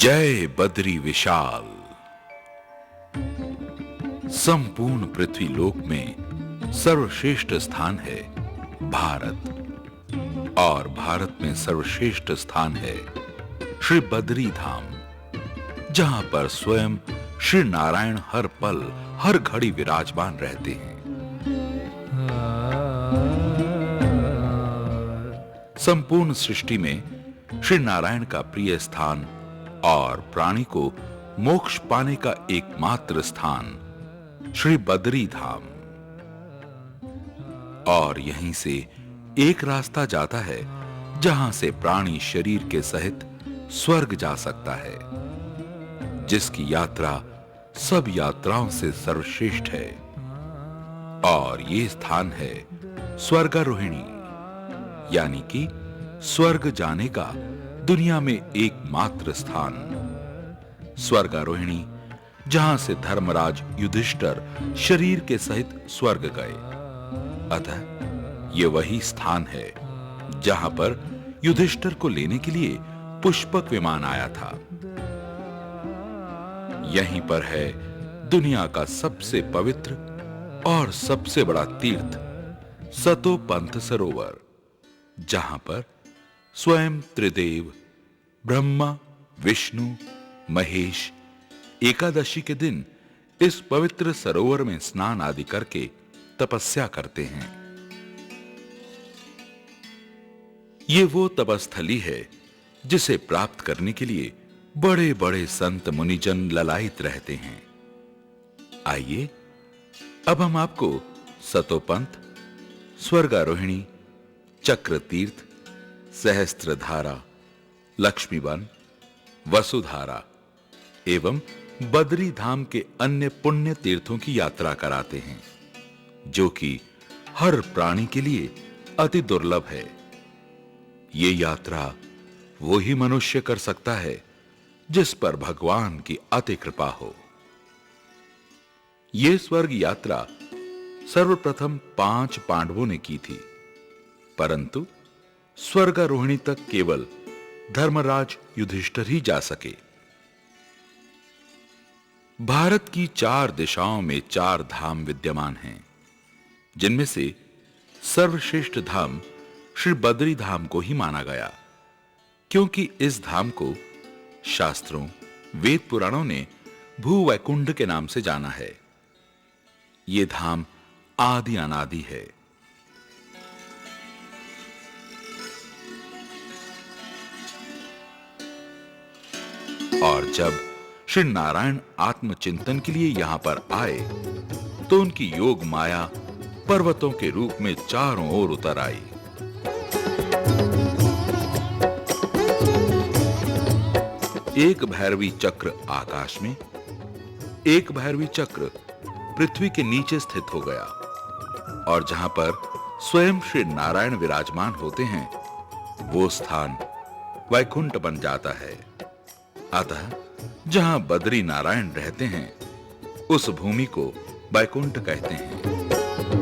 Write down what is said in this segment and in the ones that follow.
जय बद्री विशाल। संपूर्ण पृथ्वी लोक में सर्वश्रेष्ठ स्थान है भारत, और भारत में सर्वश्रेष्ठ स्थान है श्री बद्री धाम, जहां पर स्वयं श्री नारायण हर पल हर घड़ी विराजमान रहते हैं। संपूर्ण सृष्टि में श्री नारायण का प्रिय स्थान और प्राणी को मोक्ष पाने का एकमात्र स्थान श्री बद्री धाम, और यहीं से एक रास्ता जाता है जहां से प्राणी शरीर के सहित स्वर्ग जा सकता है, जिसकी यात्रा सब यात्राओं से सर्वश्रेष्ठ है। और ये स्थान है स्वर्गारोहिणी, यानी कि स्वर्ग जाने का दुनिया में एकमात्र स्थान। स्वर्गारोहिणी, जहां से धर्मराज युधिष्ठिर शरीर के सहित स्वर्ग गए। अतः ये वही स्थान है जहां पर युधिष्ठिर को लेने के लिए पुष्पक विमान आया था। यहीं पर है दुनिया का सबसे पवित्र और सबसे बड़ा तीर्थ सतोपंथ सरोवर, जहां पर स्वयं त्रिदेव ब्रह्मा, विष्णु, महेश एकादशी के दिन इस पवित्र सरोवर में स्नान आदि करके तपस्या करते हैं। ये वो तपस्थली है जिसे प्राप्त करने के लिए बड़े बड़े संत मुनिजन ललायित रहते हैं। आइए अब हम आपको सतोपंथ, स्वर्गारोहिणी, चक्र तीर्थ, सहस्त्रधारा, लक्ष्मीवन, वसुधारा एवं बद्री धाम के अन्य पुण्य तीर्थों की यात्रा कराते हैं, जो कि हर प्राणी के लिए अति दुर्लभ है। ये यात्रा वो ही मनुष्य कर सकता है जिस पर भगवान की अति कृपा हो। ये स्वर्ग यात्रा सर्वप्रथम 5 पांडवों ने की थी, परंतु स्वर्गारोहिणी तक केवल धर्मराज युधिष्ठिर ही जा सके। भारत की 4 दिशाओं में 4 धाम विद्यमान हैं, जिनमें से सर्वश्रेष्ठ धाम श्री बद्री धाम को ही माना गया, क्योंकि इस धाम को शास्त्रों, वेद पुराणों ने भूवैकुंठ के नाम से जाना है। यह धाम आदि अनादि है। और जब श्री नारायण आत्मचिंतन के लिए यहां पर आए, तो उनकी योग माया पर्वतों के रूप में चारों ओर उतर आई। एक भैरवी चक्र आकाश में, एक भैरवी चक्र पृथ्वी के नीचे स्थित हो गया, और जहां पर स्वयं श्री नारायण विराजमान होते हैं, वो स्थान वैकुंठ बन जाता है। अतः जहां बद्री नारायण रहते हैं, उस भूमि को वैकुंठ कहते हैं।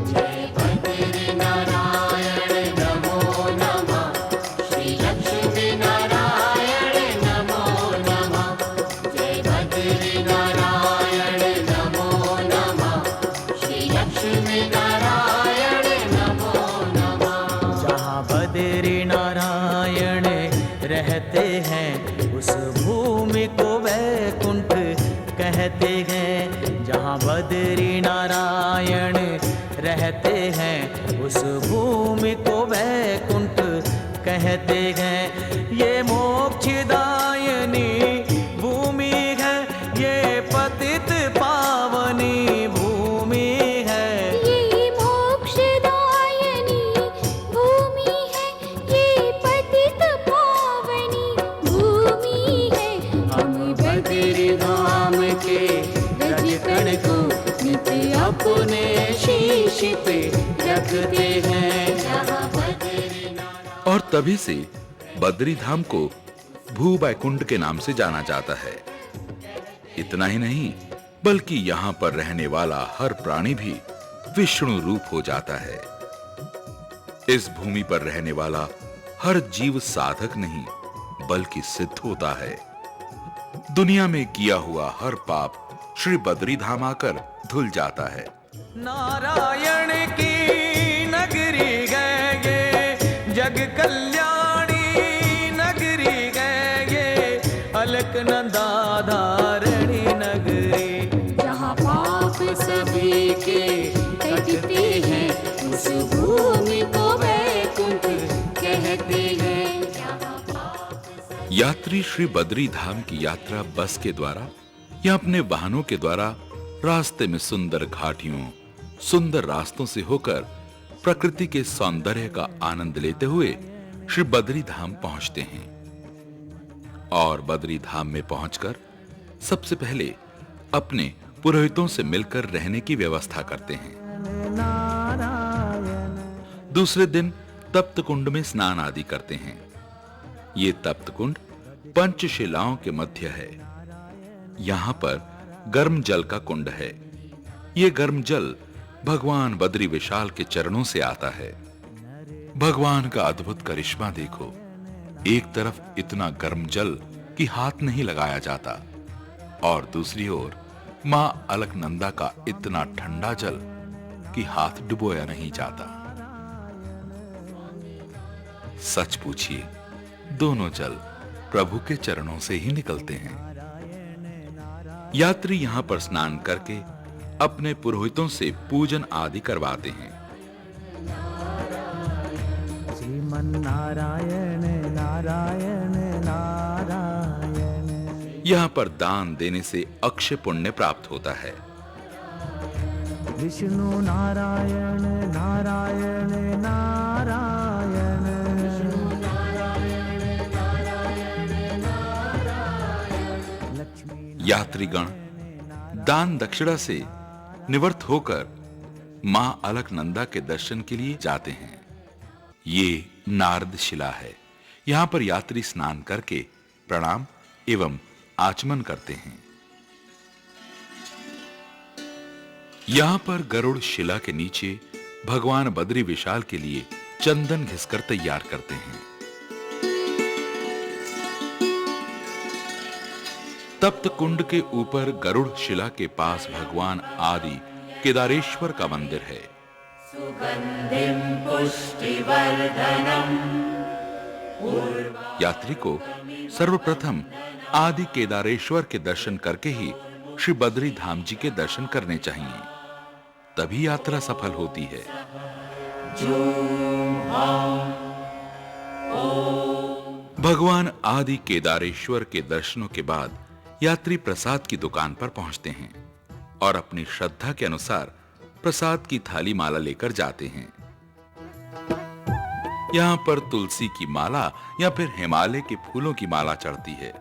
जय बद्री नारायण नमो नमः, श्री लक्ष्मी नारायण नमो नमः। जय बद्री नारायण नमो नमः, श्री लक्ष्मी नारायण नमो नमः। जहाँ बद्री नारायण रहते हैं, उस भूमि को वैकुंठ कहते हैं। जहाँ बद्री नारायण रहते हैं, उस भूमि को वैकुंठ कहते हैं। ये मोक्षदायिनी भूमि है, ये पतित पावनी भूमि है। ये मोक्षदायिनी भूमि है, ये पतित पावनी भूमि है। हम बद्री धाम के रजकण को नित्य अपने शीश पे रखते हैं। जहाँ बद्री नारायण। और तभी से बद्री धाम को भू वैकुंठ के नाम से जाना जाता है। इतना ही नहीं, बल्कि यहां पर रहने वाला हर प्राणी भी विष्णु रूप हो जाता है। इस भूमि पर रहने वाला हर जीव साधक नहीं, बल्कि सिद्ध होता है। दुनिया में किया हुआ हर पाप श्री बद्री धाम आकर धुल जाता है। नारायण की नगरी गए ये, जग कल्याणी नगरी गए ये, अलकनंदा धारणी नगरी। जहाँ पाप सभी के कटते हैं, उस भूमि को वैकुंठ कहते हैं। यात्री श्री बद्री धाम की यात्रा बस के द्वारा या अपने वाहनों के द्वारा रास्ते में सुंदर घाटियों, सुंदर रास्तों से होकर प्रकृति के सौंदर्य का आनंद लेते हुए श्री बद्री धाम पहुंचते हैं। और बद्री धाम में पहुंचकर सबसे पहले अपने पुरोहितों से मिलकर रहने की व्यवस्था करते हैं। दूसरे दिन तप्त कुंड में स्नान आदि करते हैं। ये तप्त कुंड पंचशिलाओं के मध्य है। यहां पर गर्म जल का कुंड है। ये गर्म जल भगवान बद्री विशाल के चरणों से आता है। भगवान का अद्भुत करिश्मा देखो, एक तरफ इतना गर्म जल कि हाथ नहीं लगाया जाता और दूसरी ओर मां अलकनंदा का इतना ठंडा जल कि हाथ डुबोया नहीं जाता। सच पूछिए, दोनों जल प्रभु के चरणों से ही निकलते हैं। यात्री यहां पर स्नान करके अपने पुरोहितों से पूजन आदि करवाते हैं। श्रीमन नारायण नारायण नारायण। यहां पर दान देने से अक्षय पुण्य प्राप्त होता है। विष्णु नारायण नारायण नारायण। यात्रीगण दान दक्षिणा से निवृत्त होकर मां अलकनंदा के दर्शन के लिए जाते हैं। ये नारद शिला है। यहां पर यात्री स्नान करके प्रणाम एवं आचमन करते हैं। यहां पर गरुड़ शिला के नीचे भगवान बद्री विशाल के लिए चंदन घिसकर तैयार करते हैं। तप्त कुंड के ऊपर गरुड़ शिला के पास भगवान आदि केदारेश्वर का मंदिर है। सुगंधिम पुष्टिवर्धनम। यात्री को सर्वप्रथम आदि केदारेश्वर के दर्शन करके ही श्री बद्री धाम जी के दर्शन करने चाहिए, तभी यात्रा सफल होती है। भगवान आदि केदारेश्वर के दर्शनों के बाद यात्री प्रसाद की दुकान पर पहुंचते हैं और अपनी श्रद्धा के अनुसार प्रसाद की थाली माला लेकर जाते हैं। यहां पर तुलसी की माला या फिर हिमालय के फूलों की माला चढ़ती है।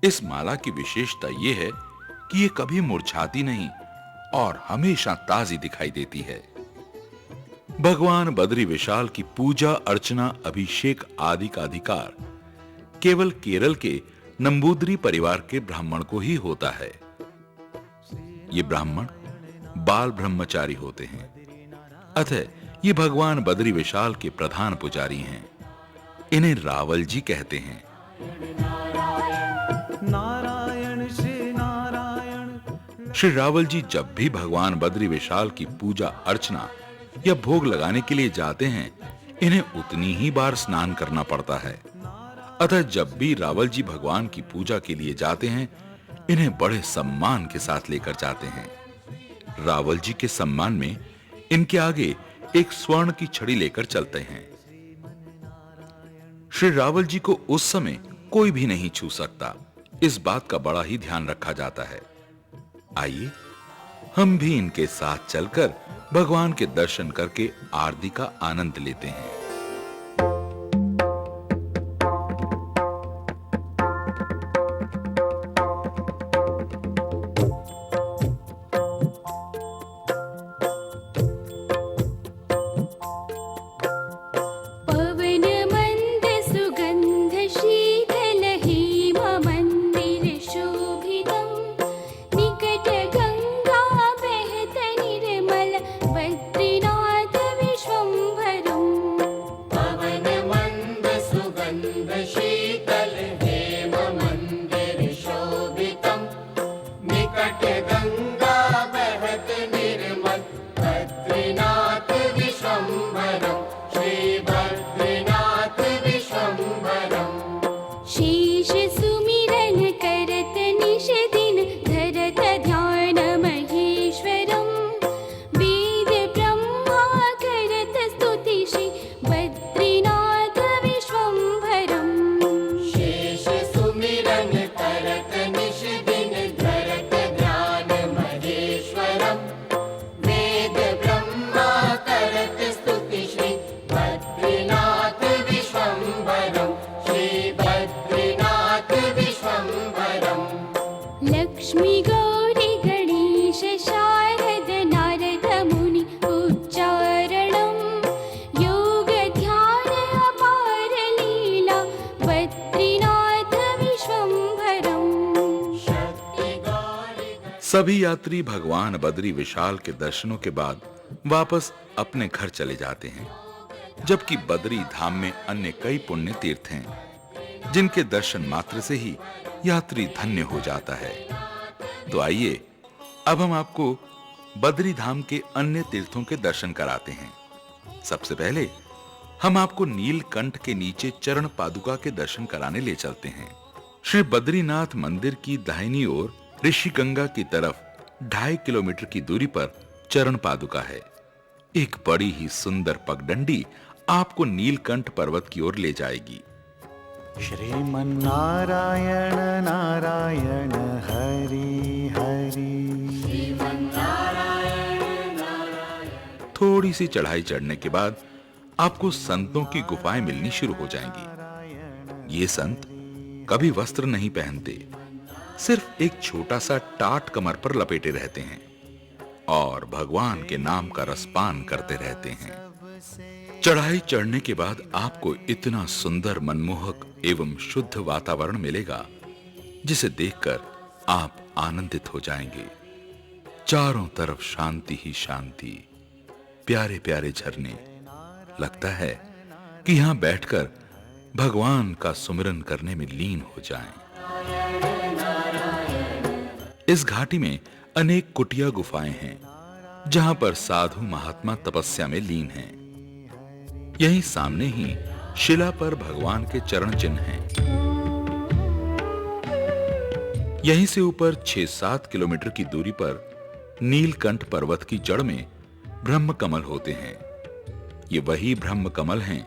इस माला की विशेषता यह है कि ये कभी मुरझाती नहीं और हमेशा ताजी दिखाई देती है। भगवान बद्री विशाल की पूजा अर्चना अभिषेक आदि का अधिकार केवल केरल के नंबूदरी परिवार के ब्राह्मण को ही होता है। ये ब्राह्मण बाल ब्रह्मचारी होते हैं, अतः ये भगवान बद्री विशाल के प्रधान पुजारी हैं। इन्हें रावल जी कहते हैं। नारायण श्री नारायण। श्री रावल जी जब भी भगवान बद्री विशाल की पूजा अर्चना या भोग लगाने के लिए जाते हैं, इन्हें उतनी ही बार स्नान करना पड़ता है। अतः जब भी रावल जी भगवान की पूजा के लिए जाते हैं, इन्हें बड़े सम्मान के साथ लेकर जाते हैं। रावल जी के सम्मान में इनके आगे एक स्वर्ण की छड़ी लेकर चलते हैं। श्री रावल जी को उस समय कोई भी नहीं छू सकता, इस बात का बड़ा ही ध्यान रखा जाता है। आइए हम भी इनके साथ चलकर भगवान के दर्शन करके आरती का आनंद लेते हैं। पवन मंद सुगंध शीतल हेम मंदिर शोभितम् निकट गंगा बहत निर्मल बद्रीनाथ विश्वम्भरम्। शेष सुमिरन करत निश दिन धरत ध्यान महेश्वरम वेद ब्रह्मा करत स्तुति श्री बद्रीनाथ विश्वम्भरम शेष सुमिरन करत निश दिन धरत ध्यान महेश्वरम वेद ब्रह्मा करत स्तुति श्री बद्रीनाथ विश्वम्भरम श्री बद्रीनाथ विश्वम्भरम लक्ष्मी गौरी गणेश शारद नारद मुनि उच्चारणं योग ध्यान अपार लीला बद्रीनाथ विश्वम्भरम सभी यात्री भगवान बद्री विशाल के दर्शनों के बाद वापस अपने घर चले जाते हैं, जबकि बद्री धाम में अन्य कई पुण्य तीर्थ हैं जिनके दर्शन मात्र से ही यात्री धन्य हो जाता है। तो आइए अब हम आपको बद्री धाम के अन्य तीर्थों के दर्शन कराते हैं। सबसे पहले हम आपको नीलकंठ के नीचे चरण पादुका के दर्शन कराने ले चलते हैं। श्री बद्रीनाथ मंदिर की दाहिनी ओर ऋषिगंगा की तरफ 2.5 किलोमीटर की दूरी पर चरण पादुका है। एक बड़ी ही सुंदर पगडंडी आपको नीलकंठ पर्वत की ओर ले जाएगी। श्रीमन्नारायण नारायण हरि हरि। थोड़ी सी चढ़ाई चढ़ने के बाद आपको संतों की गुफाएं मिलनी शुरू हो जाएंगी। ये संत कभी वस्त्र नहीं पहनते, सिर्फ एक छोटा सा टाट कमर पर लपेटे रहते हैं और भगवान के नाम का रसपान करते रहते हैं। चढ़ाई चढ़ने के बाद आपको इतना सुंदर, मनमोहक एवं शुद्ध वातावरण मिलेगा जिसे देखकर आप आनंदित हो जाएंगे। चारों तरफ शांति ही शांति, प्यारे प्यारे झरने। लगता है कि यहां बैठकर भगवान का सुमिरन करने में लीन हो जाएं। इस घाटी में अनेक कुटिया गुफाएं हैं जहां पर साधु महात्मा तपस्या में लीन हैं। यहीं सामने ही शिला पर भगवान के चरण चिन्ह हैं। यहीं से ऊपर 6-7 किलोमीटर की दूरी पर नीलकंठ पर्वत की जड़ में ब्रह्म कमल होते हैं। ये वही ब्रह्म कमल हैं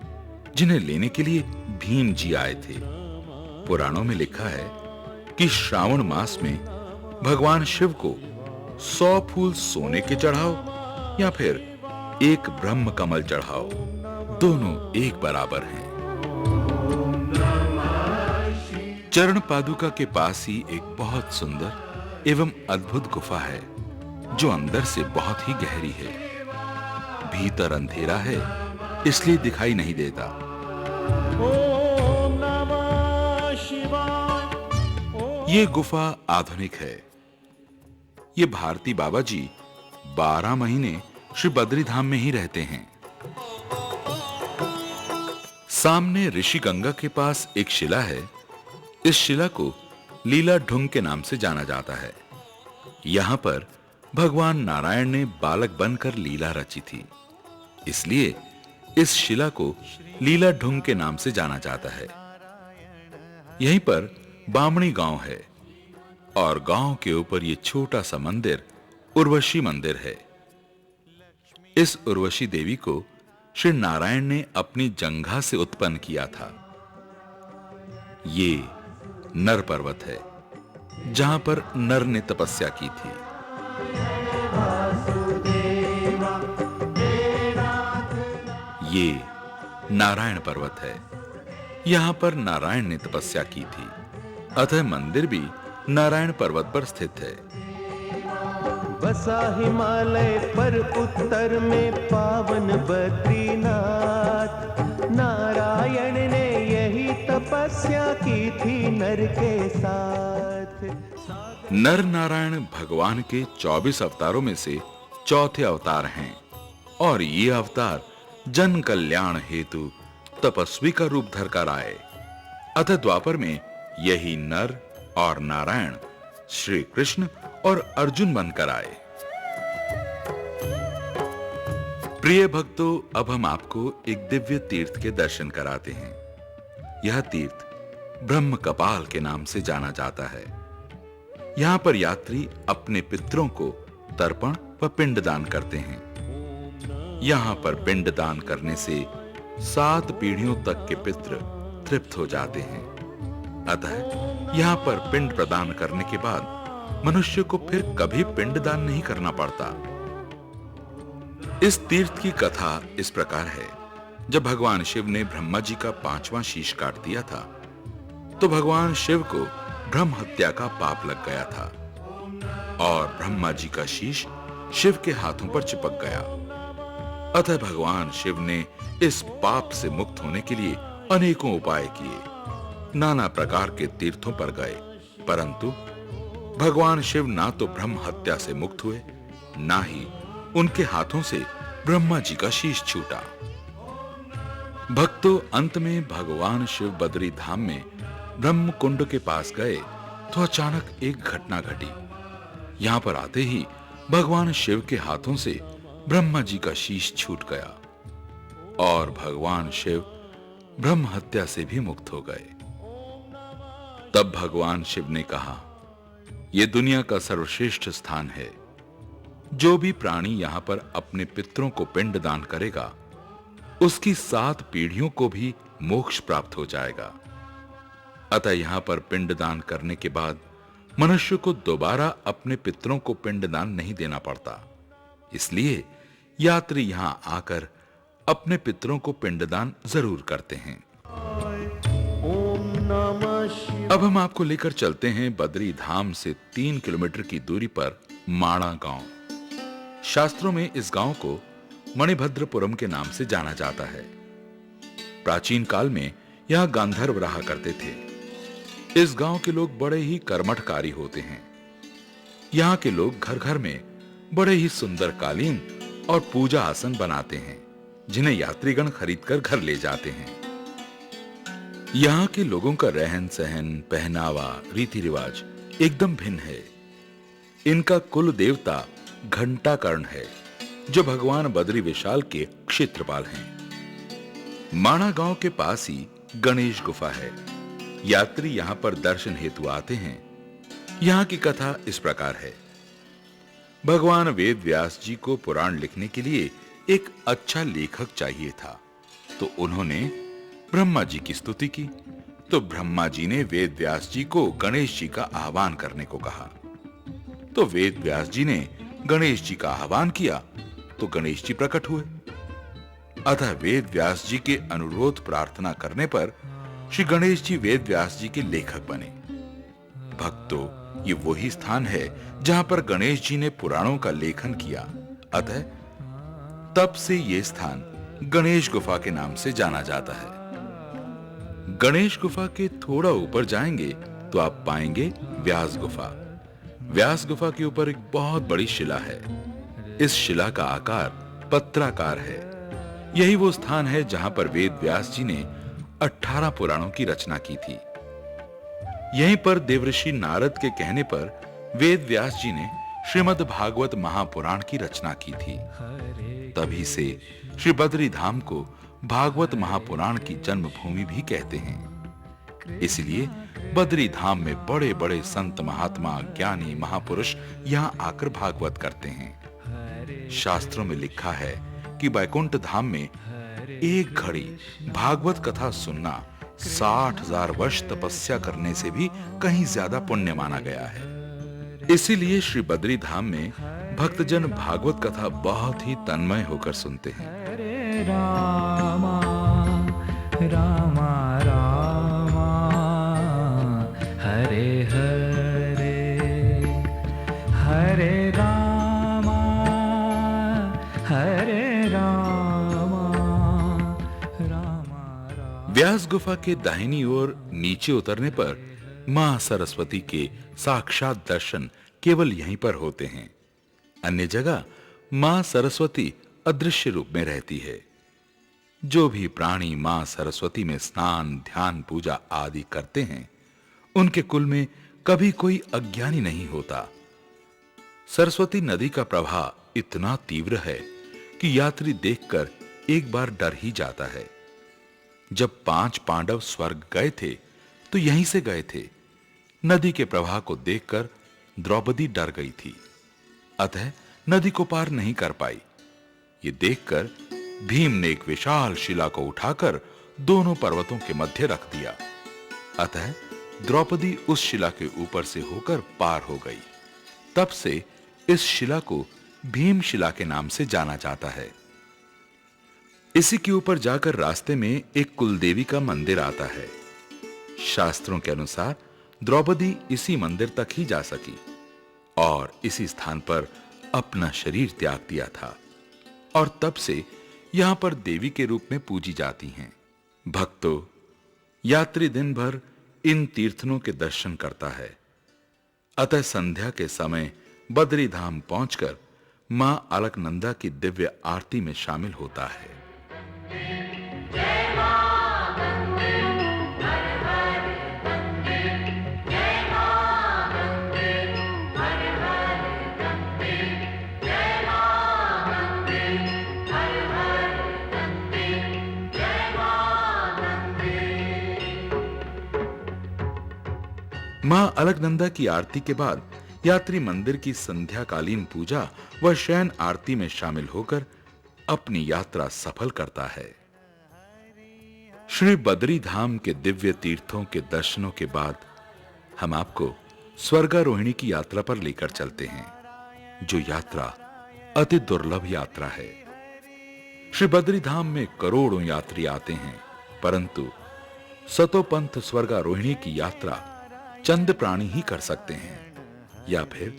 जिन्हें लेने के लिए भीम जी आए थे। पुराणों में लिखा है कि श्रावण मास में भगवान शिव को 100 फूल सोने के चढ़ाओ या फिर एक ब्रह्म कमल चढ़ाओ, दोनों एक बराबर हैं। चरण पादुका के पास ही एक बहुत सुंदर एवं अद्भुत गुफा है जो अंदर से बहुत ही गहरी है। भीतर अंधेरा है इसलिए दिखाई नहीं देता। ओम नमः शिवाय। ये गुफा आधुनिक है। ये भारती बाबा जी 12 महीने श्री बद्री धाम में ही रहते हैं। सामने ऋषिगंगा के पास एक शिला है। इस शिला को लीला ढुंग के नाम से जाना जाता है। यहां पर भगवान नारायण ने बालक बनकर लीला रची थी, इसलिए इस शिला को लीला ढुंग के नाम से जाना जाता है। यहीं पर बामणी गांव है और गांव के ऊपर ये छोटा सा मंदिर उर्वशी मंदिर है। इस उर्वशी देवी को श्री नारायण ने अपनी जंघा से उत्पन्न किया था। ये नर पर्वत है जहां पर नर ने तपस्या की थी। ये नारायण पर्वत है, यहां पर नारायण ने तपस्या की थी, अतः मंदिर भी नारायण पर्वत पर स्थित है। बसा हिमालय पर उत्तर में पावन बद्रीनाथ, नारायण ने यही तपस्या की थी नर के साथ। नर नारायण भगवान के 24 अवतारों में से चौथे अवतार हैं और ये अवतार जन कल्याण हेतु तपस्वी का रूप धरकर आए। अतः द्वापर में यही नर और नारायण श्री कृष्ण और अर्जुन बनकर आए। प्रिय भक्तों, अब हम आपको एक दिव्य तीर्थ के दर्शन कराते हैं। यह तीर्थ ब्रह्म कपाल के नाम से जाना जाता है। यहां पर यात्री अपने पितरों को तर्पण व पिंडदान करते हैं। यहां पर पिंडदान करने से 7 पीढ़ियों तक के पितृ तृप्त हो जाते हैं। अतः यहां पर पिंड प्रदान करने के बाद मनुष्य को फिर कभी पिंडदान नहीं करना पड़ता। इस तीर्थ की कथा इस प्रकार है। जब भगवान शिव ने ब्रह्मा जी का 5वां शीश काट दिया था, तो भगवान शिव को ब्रह्म हत्या का पाप लग गया था और ब्रह्मा जी का शीश शिव के हाथों पर चिपक गया। अतः भगवान शिव ने इस पाप से मुक्त होने के लिए अनेकों उपाय किए, नाना प्रकार के तीर्थों पर गए, परंतु भगवान शिव ना तो ब्रह्म हत्या से मुक्त हुए, ना ही उनके हाथों से ब्रह्मा जी का शीश छूटा। भक्तों, अंत में भगवान शिव बद्री धाम में ब्रह्म कुंड के पास गए तो अचानक एक घटना घटी। यहां पर आते ही भगवान शिव के हाथों से ब्रह्मा जी का शीश छूट गया और भगवान शिव ब्रह्म हत्या से भी मुक्त हो गए। तब भगवान शिव ने कहा, यह दुनिया का सर्वश्रेष्ठ स्थान है। जो भी प्राणी यहां पर अपने पितरों को पिंड दान करेगा, उसकी 7 पीढ़ियों को भी मोक्ष प्राप्त हो जाएगा। अतः यहां पर पिंडदान करने के बाद मनुष्य को दोबारा अपने पितरों को पिंडदान नहीं देना पड़ता। इसलिए यात्री यहां आकर अपने पितरों को पिंडदान जरूर करते हैं। ओम नमः शिवाय। अब हम आपको लेकर चलते हैं बद्री धाम से 3 किलोमीटर की दूरी पर माणा गांव। शास्त्रों में इस गांव को मणिभद्रपुरम के नाम से जाना जाता है। प्राचीन काल में यहां गांधर्व रहा करते थे। इस गांव के लोग बड़े ही कर्मठकारी होते हैं। यहां के लोग घर घर में बड़े ही सुंदर कालीन और पूजा आसन बनाते हैं, जिन्हें यात्रीगण खरीदकर घर ले जाते हैं। यहां के लोगों का रहन सहन, पहनावा, रीति रिवाज एकदम भिन्न है। इनका कुल देवता घंटाकर्ण है, जो भगवान बद्री विशाल के क्षेत्रपाल हैं। माणा गांव के पास ही गणेश गुफा है। यात्री यहां पर दर्शन हेतु आते हैं। यहां की कथा इस प्रकार है। भगवान वेद व्यास जी को पुराण लिखने के लिए एक अच्छा लेखक चाहिए था, तो उन्होंने ब्रह्मा जी की स्तुति की। तो ब्रह्मा जी ने वेद व्यास जी को गणेश जी का आह्वान करने को कहा। तो वेद व्यास जी ने गणेश जी का आह्वान किया तो गणेश जी प्रकट हुए। अतः वेद व्यास जी के अनुरोध प्रार्थना करने पर श्री गणेश जी वेद व्यास जी के लेखक बने। भक्तों, ये वही स्थान है जहां पर गणेश जी ने पुराणों का लेखन किया। अतः तब से यह स्थान गणेश गुफा के नाम से जाना जाता है। गणेश गुफा के थोड़ा ऊपर जाएंगे तो आप पाएंगे व्यास गुफा। व्यास गुफा के ऊपर एक बहुत बड़ी शिला है। इस शिला का आकार पत्राकार है। यही वो स्थान है जहां पर वेद व्यास जी ने 18 पुराणों की रचना की थी। यहीं पर देवर्षि नारद के कहने पर वेद व्यास जी ने श्रीमद् भागवत महापुराण की रचना की थी। तभी से श्री बद्री धाम को भागवत महापुराण की जन्मभूमि भी कहते हैं। इसलिए बद्री धाम में बड़े बड़े संत, महात्मा, ज्ञानी, महापुरुष यहाँ आकर भागवत करते हैं। शास्त्रों में लिखा है कि वैकुंठ धाम में एक घड़ी भागवत कथा सुनना 60,000 वर्ष तपस्या करने से भी कहीं ज्यादा पुण्य माना गया है। इसीलिए श्री बद्री धाम में भक्तजन भागवत कथा बहुत ही तन्मय होकर सुनते हैं। हरे रामा रामा रामा हरे हरे हरे रामा हरे रामा रामा रामा। व्यास गुफा के दाहिनी ओर नीचे उतरने पर मां सरस्वती के साक्षात दर्शन केवल यहीं पर होते हैं। अन्य जगह मां सरस्वती अदृश्य रूप में रहती है। जो भी प्राणी मां सरस्वती में स्नान, ध्यान, पूजा आदि करते हैं, उनके कुल में कभी कोई अज्ञानी नहीं होता। सरस्वती नदी का प्रवाह इतना तीव्र है कि यात्री देखकर एक बार डर ही जाता है। जब 5 पांडव स्वर्ग गए थे तो यहीं से गए थे। नदी के प्रवाह को देखकर द्रौपदी डर गई थी, अतः नदी को पार नहीं कर पाई। ये देखकर भीम ने एक विशाल शिला को उठाकर दोनों पर्वतों के मध्य रख दिया। अतः द्रौपदी उस शिला के ऊपर से होकर पार हो गई। तब से इस शिला को भीम शिला के नाम से जाना जाता है। इसी के ऊपर जाकर रास्ते में एक कुलदेवी का मंदिर आता है। शास्त्रों के अनुसार द्रौपदी इसी मंदिर तक ही जा सकी और इसी स्थान पर अपना शरीर त्याग दिया था, और तब से यहां पर देवी के रूप में पूजी जाती हैं। भक्तों, यात्री दिन भर इन तीर्थों के दर्शन करता है, अतः संध्या के समय बद्री धाम पहुंचकर मां अलकनंदा की दिव्य आरती में शामिल होता है। मां अलकनंदा की आरती के बाद यात्री मंदिर की संध्याकालीन पूजा व शयन आरती में शामिल होकर अपनी यात्रा सफल करता है। श्री बद्री धाम के दिव्य तीर्थों के दर्शनों के बाद हम आपको स्वर्गारोहिणी की यात्रा पर लेकर चलते हैं, जो यात्रा अति दुर्लभ यात्रा है। श्री बद्री धाम में करोड़ों यात्री आते हैं, परंतु सतोपंथ स्वर्गारोहिणी की यात्रा चंद प्राणी ही कर सकते हैं, या फिर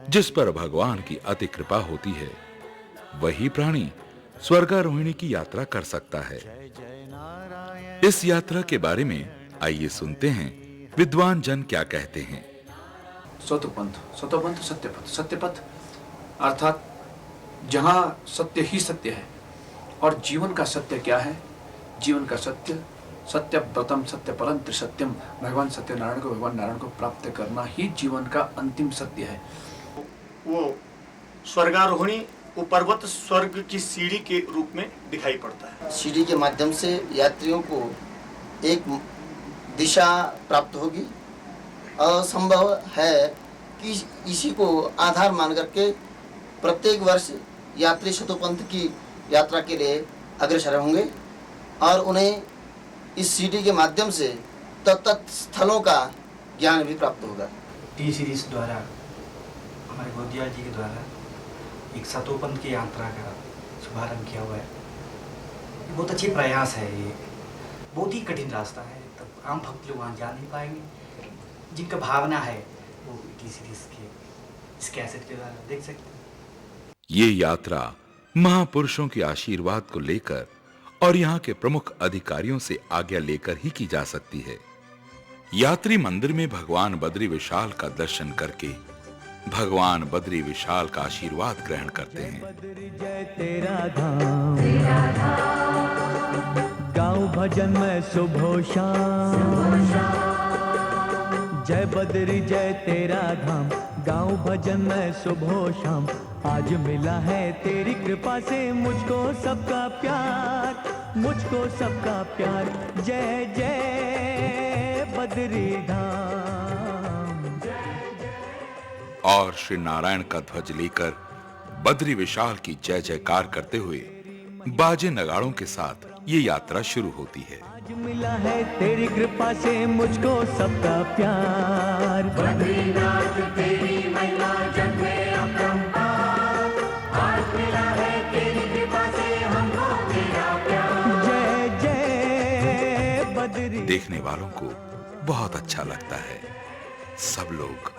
जिस पर भगवान की अति कृपा होती है वही प्राणी स्वर्गारोहिणी की यात्रा कर सकता है। इस यात्रा के बारे में आइए सुनते हैं विद्वान जन क्या कहते हैं। सतोपंथ सत्यपथ। सत्यपथ अर्थात जहां सत्य ही सत्य है, और जीवन का सत्य क्या है? जीवन का सत्य सत्य व्रतम सत्य परम त्रिसत्यम, भगवान सत्यनारायण को, भगवान नारायण को प्राप्त करना ही जीवन का अंतिम सत्य है। वो स्वर्गारोहिणी वो पर्वत स्वर्ग की सीढ़ी के रूप में दिखाई पड़ता है। सीढ़ी के माध्यम से यात्रियों को एक दिशा प्राप्त होगी। असंभव है कि इसी को आधार मान करके प्रत्येक वर्ष यात्री शतोपंथ की यात्रा के लिए अग्रसर होंगे, और उन्हें इस सीढ़ी के माध्यम से तत्त स्थलों का ज्ञान भी प्राप्त होगा। टी सीरीज द्वारा हमारे गोदिया जी के द्वारा एक सतोपंथ की यात्रा का शुभारंभ किया हुआ है। बहुत अच्छी प्रयास है। ये बहुत ही कठिन रास्ता है, तब आम भक्त लोग वहाँ जा नहीं पाएंगे। जिनका भावना है वो टी सीरीज के इस कैसेट के द्वारा देख सकते हैं। ये यात्रा महापुरुषों के आशीर्वाद को लेकर और यहाँ के प्रमुख अधिकारियों से आज्ञा लेकर ही की जा सकती है। यात्री मंदिर में भगवान बद्री विशाल का दर्शन करके भगवान बद्री विशाल का आशीर्वाद ग्रहण करते हैं। जय तेरा धाम, गाऊं भजन में सुबह शाम। जय बद्री जय तेरा धाम, गाऊं भजन में सुबह शाम। आज मिला है तेरी कृपा से मुझको सबका प्यार, मुझको सबका प्यार। जय जय बद्री धाम। और श्री नारायण का ध्वज लेकर बद्री विशाल की जय जयकार करते हुए बाजे नगाड़ों के साथ ये यात्रा शुरू होती है। आज मिला है तेरी कृपा से मुझको सबका प्यार। बद्रीनाथ तेरी महिमा जग में अपरंपार, आज मिला है तेरी कृपा से हमको तेरा प्यार। जय जय बद्री। देखने वालों को बहुत अच्छा लगता है। सब लोग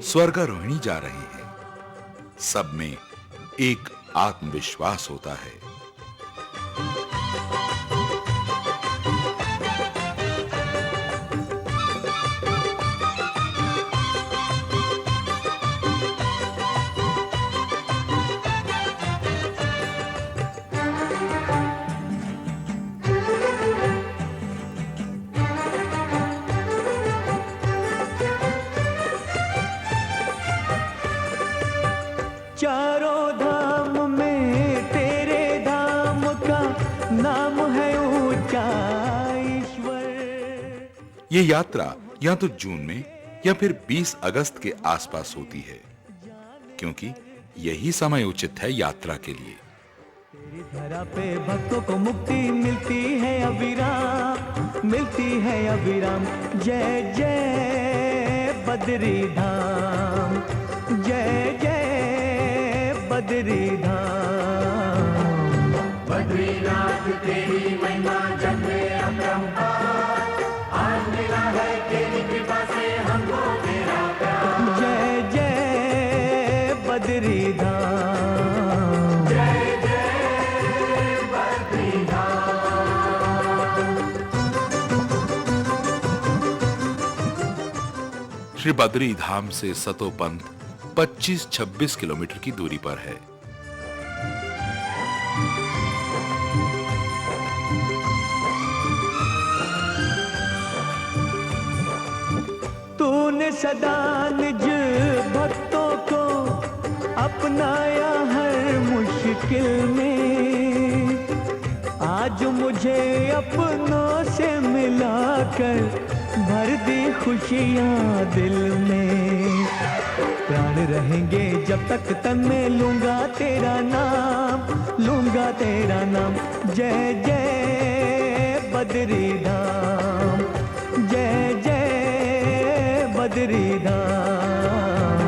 स्वर्गारोहिणी जा रहे हैं, सब में एक आत्मविश्वास होता है। चारों धाम में तेरे ये यात्रा या तो जून में या फिर 20 अगस्त के आसपास होती है, क्योंकि यही समय उचित है यात्रा के लिए। तेरी धरा पे भक्तों को मुक्ति मिलती है अविराम, मिलती है अविराम। जय जय बद्री धाम, जय जय बद्री धाम। बद्रीनाथ तेरी महिमा जग में अपरंपार, आज मिला है तेरी कृपा से हमको तेरा प्यार। जय जय बद्री धाम, जय जय बद्री धाम। श्री बद्री धाम से सतोपंथ 25-26 किलोमीटर की दूरी पर है। तूने सदा निज भक्तों को अपनाया हर मुश्किल में, आज मुझे अपनों से मिलाकर भर दी खुशियाँ दिल में। प्राण रहेंगे जब तक तन में लूंगा तेरा नाम, लूंगा तेरा नाम। जय जय बद्री धाम, जय जय बद्री धाम।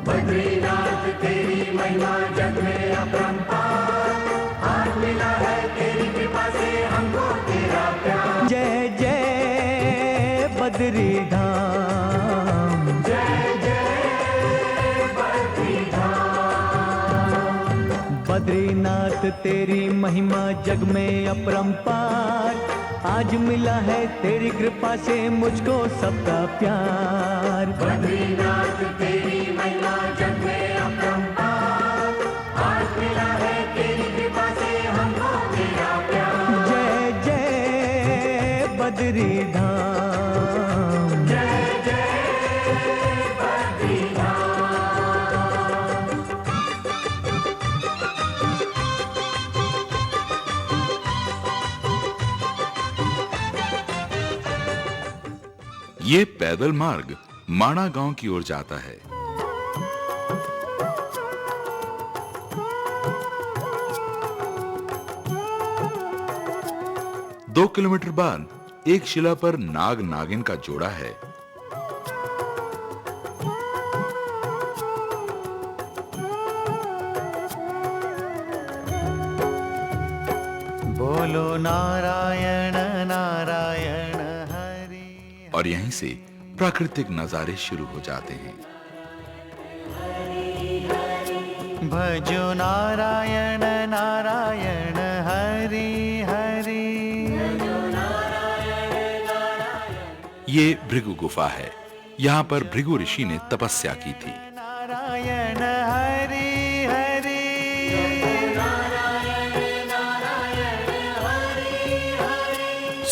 बद्रीनाथ तेरी महिमा जग में अपरंपार, आज मिला है तेरी कृपा से हमको तेरा प्यार। जय जय बद्री धाम, जय जय बद्री धाम। बद्रीनाथ तेरी महिमा जग में अपरंपार, आज मिला है तेरी कृपा से मुझको सबका प्यार। बद्रीनाथ तेरी महिमा जग में अपरंपार, आज मिला है तेरी कृपा से हमको तेरा प्यार। जय जय बद्री धाम, जय जय बद्री धाम। ये पैदल मार्ग माणा गांव की ओर जाता है। दो किलोमीटर बाद एक शिला पर नाग नागिन का जोड़ा है। बोलो नारायण नारायण हरि। और यहीं से प्राकृतिक नजारे शुरू हो जाते हैं। भजो नारायण नारायण हरि हरि। ये भृगु गुफा है। यहाँ पर भृगु ऋषि ने तपस्या की थी। नारायण हरि हरि।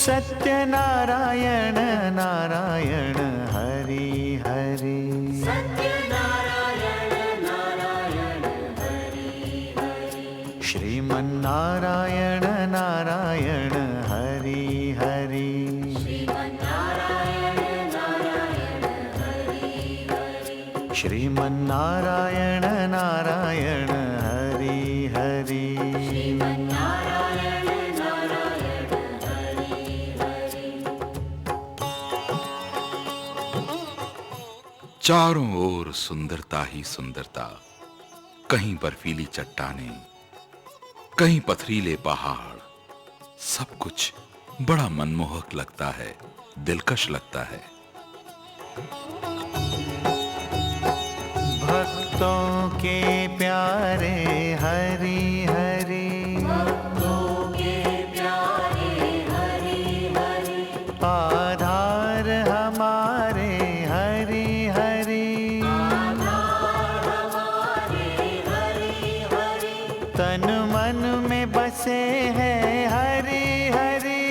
सत्य नारायण नारायण हरि हरि। श्रीमन्नारायण नारायण हरि हरि। श्रीमन्नारायण नारायण हरि हरि। चारों ओर सुंदरता ही सुंदरता। कहीं बर्फीली चट्टानें, कहीं पथरीले पहाड़, सब कुछ बड़ा मनमोहक लगता है, दिलकश लगता है। भक्तों के प्यारे हरि हरि। आधार हमारे हरि हरि। तन मन में बसे हैं हरि हरि।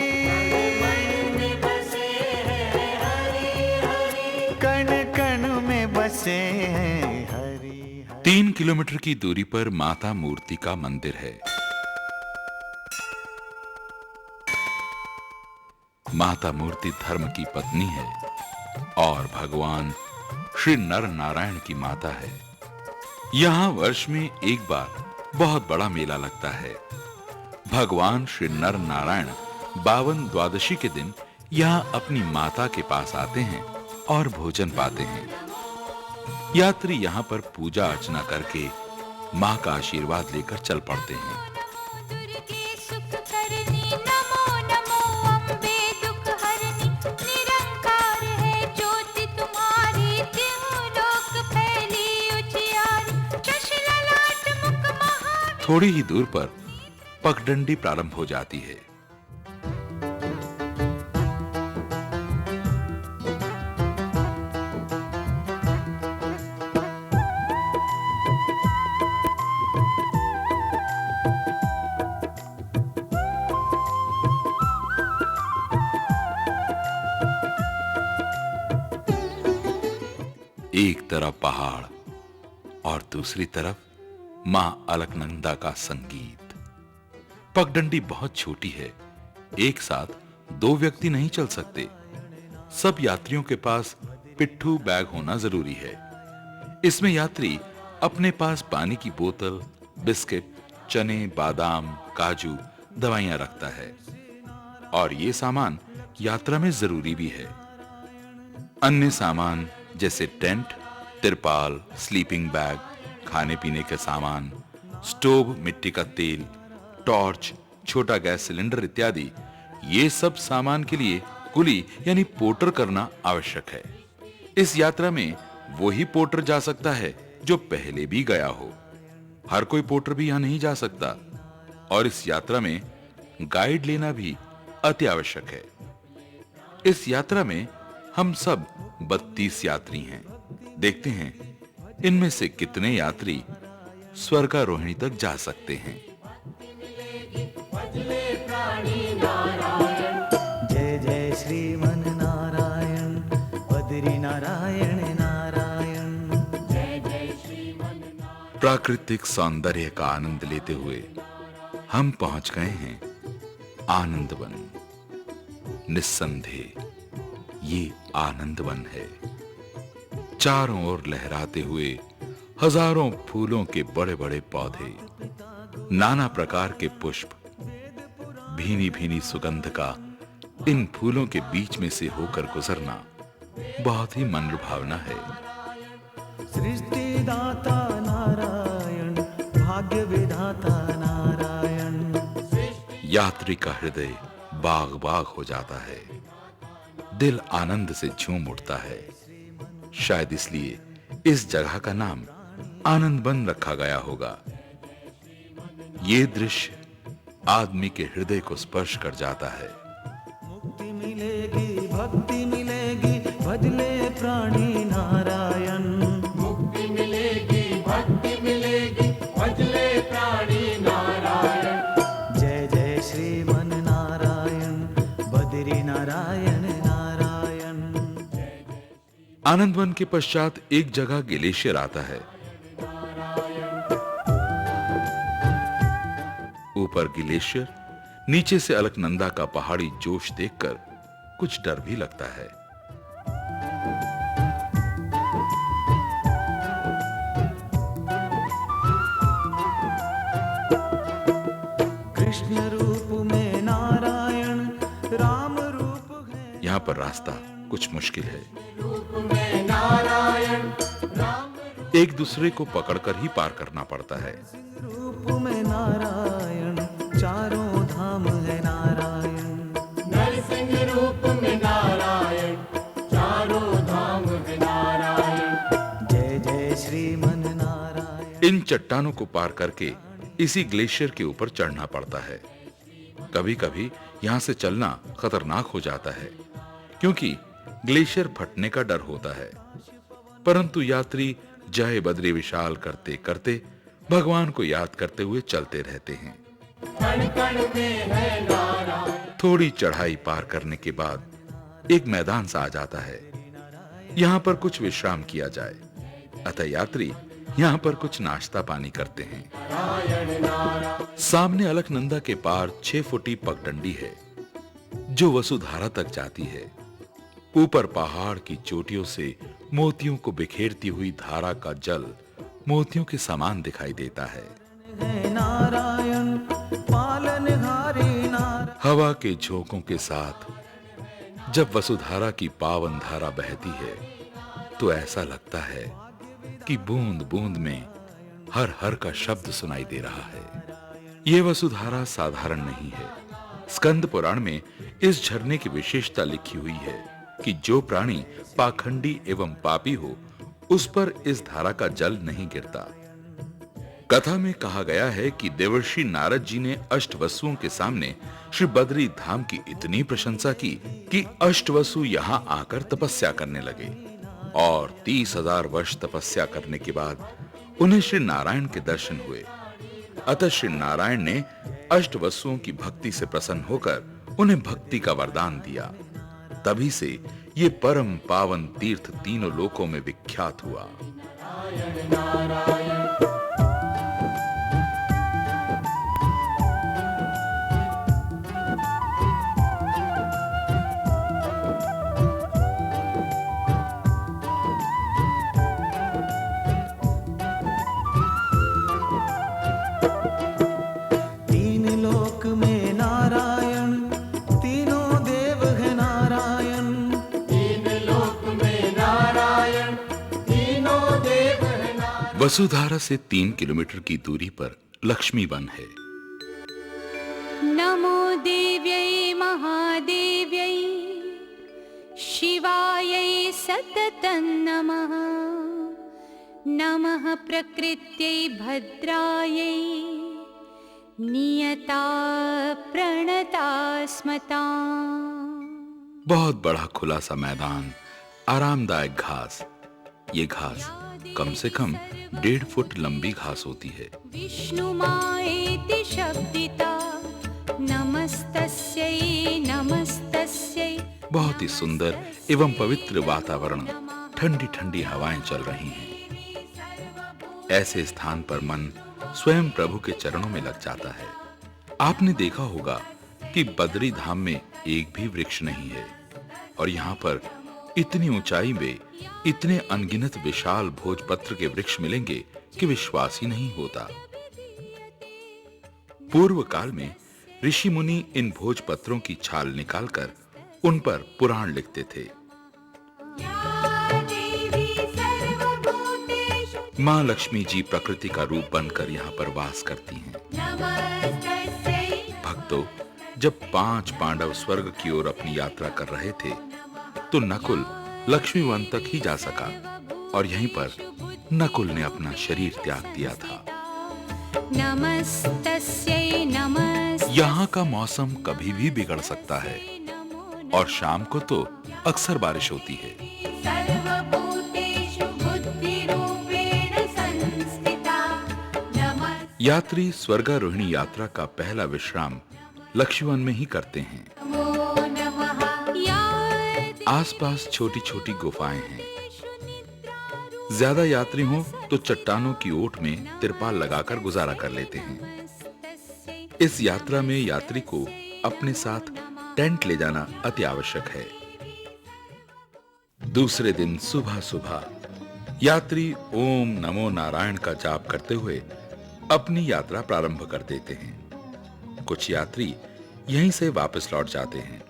कण कण में बसे हैं हरि हरि। 3 किलोमीटर की दूरी पर माता मूर्ति का मंदिर है। माता मूर्ति धर्म की पत्नी है और भगवान श्री नर नारायण की माता है। यहाँ वर्ष में एक बार बहुत बड़ा मेला लगता है। भगवान श्री नर नारायण 52 द्वादशी के दिन यहाँ अपनी माता के पास आते हैं और भोजन पाते हैं। यात्री यहाँ पर पूजा अर्चना करके माँ का आशीर्वाद लेकर चल पड़ते हैं। दुर्गे सुख करनी, नमो नमो अम्बे दुख हरनी, निरंकार है ज्योति तुम्हारी, त्यों लोक फैली उजियारी, शश ललाट मुख महा। थोड़ी ही दूर पर पगडंडी प्रारंभ हो जाती है। एक तरफ पहाड़ और दूसरी तरफ मां अलकनंदा का संगीत। पगडंडी बहुत छोटी है, एक साथ 2 व्यक्ति नहीं चल सकते। सब यात्रियों के पास पिट्ठू बैग होना जरूरी है। इसमें यात्री अपने पास पानी की बोतल, बिस्किट, चने, बादाम, काजू, दवाइयां रखता है और ये सामान यात्रा में जरूरी भी है। अन्य सामान जैसे टेंट, तिरपाल, स्लीपिंग बैग, खाने पीने के सामान, स्टोव, मिट्टी का तेल, टॉर्च, छोटा गैस सिलेंडर इत्यादि, ये सब सामान के लिए कुली यानी पोर्टर करना आवश्यक है। इस यात्रा में वही पोर्टर जा सकता है जो पहले भी गया हो। हर कोई पोर्टर भी यहां नहीं जा सकता और इस यात्रा में गाइड लेना भी अति आवश्यक है। इस यात्रा में हम सब 32 यात्री हैं। देखते हैं इनमें से कितने यात्री स्वर्गारोहिणी तक जा सकते हैं। जय जय श्रीमन नारायण, बद्री नारायण नारायण। जय जय श्रीमन नारायण। प्राकृतिक सौंदर्य का आनंद लेते हुए हम पहुंच गए हैं आनंदवन। निस्संदेह ये आनंदवन है। चारों ओर लहराते हुए हजारों फूलों के बड़े बड़े पौधे, नाना प्रकार के पुष्प, भीनी भीनी सुगंध का इन फूलों के बीच में से होकर गुजरना बहुत ही मनलुभावना है। सृष्टि दाता नारायण, भाग्य विधाता नारायण। यात्री का हृदय बाग बाग हो जाता है, दिल आनंद से झूम उठता है। शायद इसलिए इस जगह का नाम आनंदवन रखा गया होगा। ये दृश्य आदमी के हृदय को स्पर्श कर जाता है। मुक्ति मिलेगी, भक्ति मिलेगी, भजले प्राणी नारायण। मुक्ति मिलेगी, भक्ति मिलेगी, भजले प्राणी नारायण। जय जय श्रीमन नारायण, बद्री नारायण नारायण। आनंदवन के पश्चात एक जगह ग्लेशियर आता है। ऊपर ग्लेशियर, नीचे से अलकनंदा का पहाड़ी जोश देखकर कुछ डर भी लगता है। कृष्ण रूप में नारायण, राम रूप है। यहाँ पर रास्ता कुछ मुश्किल है। एक दूसरे को पकड़कर ही पार करना पड़ता है। रूप में नारायण, चारों धाम है नारायण। नरसिंह रूप में नारायण, चारों धाम है नारायण। जय जय श्रीमन नारायण। इन चट्टानों को पार करके इसी ग्लेशियर के ऊपर चढ़ना पड़ता है। कभी कभी यहाँ से चलना खतरनाक हो जाता है क्योंकि ग्लेशियर फटने का डर होता है, परंतु यात्री जय बद्री विशाल करते करते भगवान को याद करते हुए चलते रहते हैं। कण कण में है नारायण। थोड़ी चढ़ाई पार करने के बाद एक मैदान सा आ जाता है। यहाँ पर कुछ विश्राम किया जाए, अतः यात्री यहाँ पर कुछ नाश्ता पानी करते हैं। सामने अलकनंदा के पार 6 फुटी पगडंडी है। जो वसुधारा तक जाती है। ऊपर पहाड़ की चोटियों से मोतियों को बिखेरती हुई धारा का जल मोतियों के समान दिखाई देता है। नारायण पालनहारी नारायण। हवा के झोंकों के साथ जब वसुधारा की पावन धारा बहती है तो ऐसा लगता है कि बूंद बूंद में हर हर का शब्द सुनाई दे रहा है। यह वसुधारा साधारण नहीं है। स्कंद पुराण में इस झरने की विशेषता लिखी हुई है कि जो प्राणी पाखंडी एवं पापी हो उस पर इस धारा का जल नहीं गिरता। कथा में कहा गया है कि देवर्षि नारद जी ने अष्टवसुओं के सामने श्री बद्री धाम की इतनी प्रशंसा की कि अष्टवसु यहां आकर तपस्या करने लगे और 30,000 वर्ष तपस्या करने के बाद उन्हें श्री नारायण के दर्शन हुए। अतः श्री नारायण ने अष्टवसुओं की भक्ति से प्रसन्न होकर उन्हें भक्ति का वरदान दिया। तभी से ये परम पावन तीर्थ तीनों लोकों में विख्यात हुआ। तीन लोक में नारायण, तीनों देव है नारायण। तीन लोक में नारायण, तीनों देव है नारायण। वसुधारा से 3 किलोमीटर की दूरी पर लक्ष्मी वन है। नमो देव्यै महादेव्यै शिवायै सततं नमः। नमः प्रकृत्यै भद्रायै नियता प्रणता स्मता। बहुत बड़ा खुला सा मैदान, आरामदायक घास। ये घास कम से कम 1.5 फुट लंबी घास होती है। विष्णु माएति शब्दिता नमस्तस्यै नमस्तस्यै। बहुत ही सुंदर एवं पवित्र वातावरण, ठंडी ठंडी हवाएं चल रही हैं। ऐसे स्थान पर मन स्वयं प्रभु के चरणों में लग जाता है। आपने देखा होगा कि बद्री धाम में एक भी वृक्ष नहीं है और यहाँ पर इतनी ऊंचाई में इतने अनगिनत विशाल भोजपत्र के वृक्ष मिलेंगे कि विश्वास ही नहीं होता। पूर्व काल में ऋषि मुनि इन भोजपत्रों की छाल निकालकर उन पर पुराण लिखते थे। मां लक्ष्मी जी प्रकृति का रूप बनकर यहाँ पर वास करती हैं। भक्तों, जब 5 पांडव स्वर्ग की ओर अपनी यात्रा कर रहे थे तो नकुल लक्ष्मी वन तक ही जा सका और यहीं पर नकुल ने अपना शरीर त्याग दिया था। नमस्तस्यै नमस्तस्यै। यहाँ का मौसम कभी भी बिगड़ सकता है और शाम को तो अक्सर बारिश होती है। सर्वभूतेषु बुद्धिरूपेण संस्थिता। यात्री स्वर्गारोहिणी यात्रा का पहला विश्राम लक्ष्मीवन में ही करते हैं। नमो नमः। आसपास छोटी छोटी गुफाएं हैं। ज्यादा यात्री हो तो चट्टानों की ओट में तिरपाल लगाकर गुजारा कर लेते हैं। इस यात्रा में यात्री को अपने साथ टेंट ले जाना अति आवश्यक है। दूसरे दिन सुबह सुबह यात्री ओम नमो नारायण का जाप करते हुए अपनी यात्रा प्रारंभ कर देते हैं। कुछ यात्री यहीं से वापस लौट जाते हैं।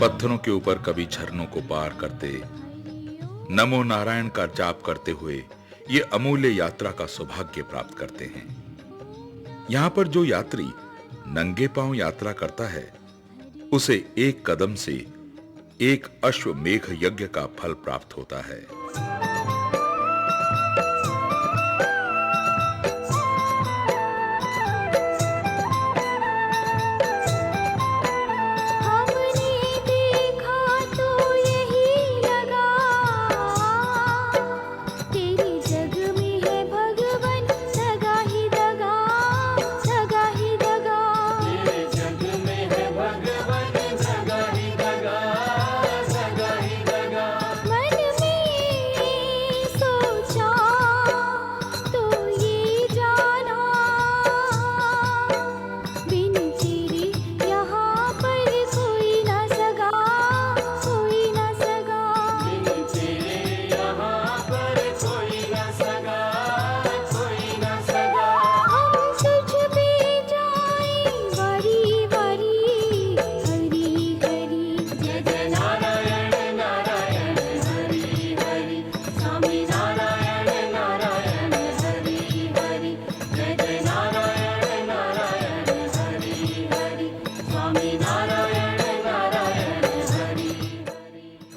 पत्थरों के ऊपर कभी झरनों को पार करते, नमो नारायण का जाप करते हुए ये अमूल्य यात्रा का सौभाग्य प्राप्त करते हैं। यहाँ पर जो यात्री नंगे पांव यात्रा करता है उसे एक कदम से एक अश्वमेघ यज्ञ का फल प्राप्त होता है।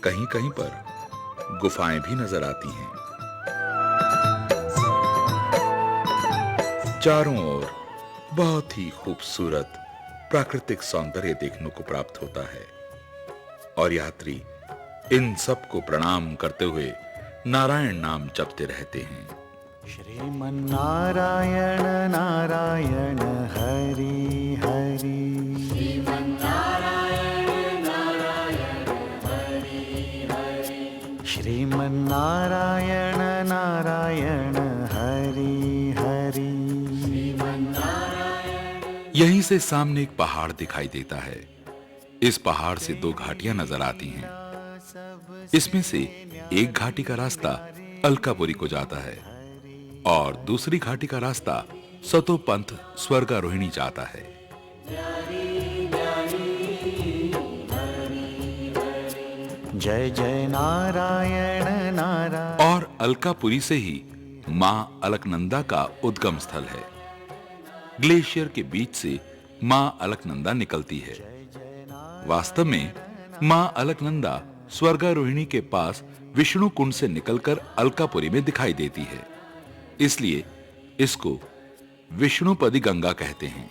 कहीं कहीं पर गुफाएं भी नजर आती हैं। चारों ओर बहुत ही खूबसूरत प्राकृतिक सौंदर्य देखने को प्राप्त होता है और यात्री इन सब को प्रणाम करते हुए नारायण नाम जपते रहते हैं। श्रीमन नारायण नारायण हरि हरि। श्रीमन नारायण नारायण हरि हरि। यहीं से सामने एक पहाड़ दिखाई देता है। इस पहाड़ से दो घाटियां नजर आती हैं। इसमें से एक घाटी का रास्ता अलकापुरी को जाता है और दूसरी घाटी का रास्ता सतोपंथ स्वर्गारोहिणी जाता है। जय जय नारायण नारायण। और अलकापुरी से ही मां अलकनंदा का उद्गम स्थल है। ग्लेशियर के बीच से मां अलकनंदा निकलती है। वास्तव में मां अलकनंदा स्वर्गारोहिणी के पास विष्णु कुंड से निकलकर अलकापुरी में दिखाई देती है, इसलिए इसको विष्णुपदी गंगा कहते हैं।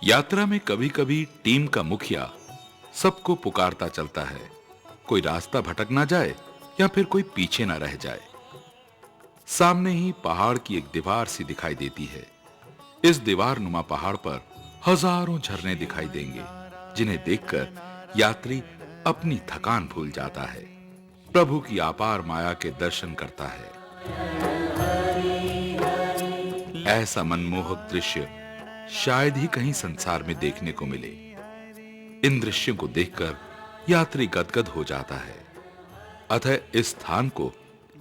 यात्रा में कभी-कभी टीम का मुखिया सबको पुकारता चलता है, कोई रास्ता भटक ना जाए या फिर कोई पीछे ना रह जाए। सामने ही पहाड़ की एक दीवार सी दिखाई देती है। इस दीवार नुमा पहाड़ पर हजारों झरने दिखाई देंगे, जिन्हें देखकर यात्री अपनी थकान भूल जाता है, प्रभु की अपार माया के दर्शन करता है। ऐसा मनमोहक दृश्य शायद ही कहीं संसार में देखने को मिले। इन दृश्यों को देखकर यात्री गदगद हो जाता है। अतः इस स्थान को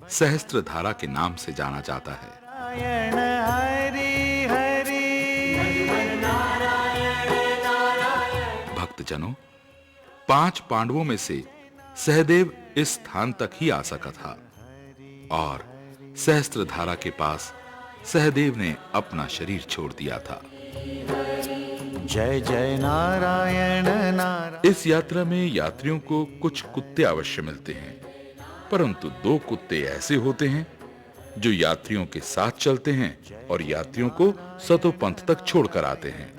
सहस्त्रधारा के नाम से जाना जाता है। नारायण हरि हरि। भक्तजनों, 5 पांडवों में से सहदेव इस स्थान तक ही आ सका था और सहस्त्रधारा के पास सहदेव ने अपना शरीर छोड़ दिया था। जय जय नारायण नारायण। इस यात्रा में यात्रियों को कुछ कुत्ते अवश्य मिलते हैं, परंतु 2 कुत्ते ऐसे होते हैं जो यात्रियों के साथ चलते हैं और यात्रियों को सतोपंथ तक छोड़कर आते हैं।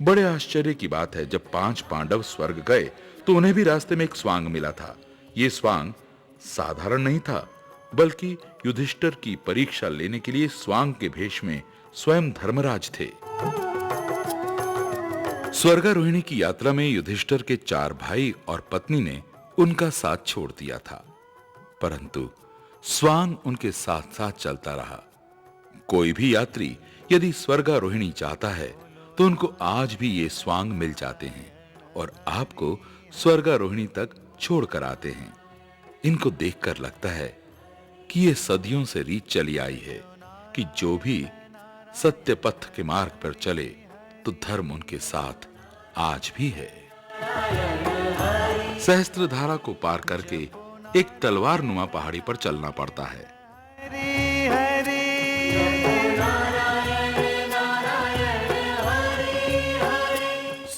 बड़े आश्चर्य की बात है, जब 5 पांडव स्वर्ग गए तो उन्हें भी रास्ते में एक स्वांग मिला था। ये स्वांग साधारण नहीं था, बल्कि युधिष्ठिर की परीक्षा लेने के लिए स्वांग के भेष में स्वयं धर्मराज थे। स्वर्गारोहिणी की यात्रा में युधिष्ठिर के 4 भाई और पत्नी ने उनका साथ छोड़ दिया था, परंतु स्वांग उनके साथ साथ चलता रहा। कोई भी यात्री यदि स्वर्गारोहिणी चाहता है तो उनको आज भी ये स्वांग मिल जाते हैं और आपको स्वर्गारोहिणी तक छोड़ कर आते हैं। इनको देखकर लगता है कि ये सदियों से रीत चली आई है कि जो भी सत्य पथ के मार्ग पर चले तो धर्म उनके साथ आज भी है। सहस्त्रधारा को पार करके एक तलवार नुमा पहाड़ी पर चलना पड़ता है। हरि हरि।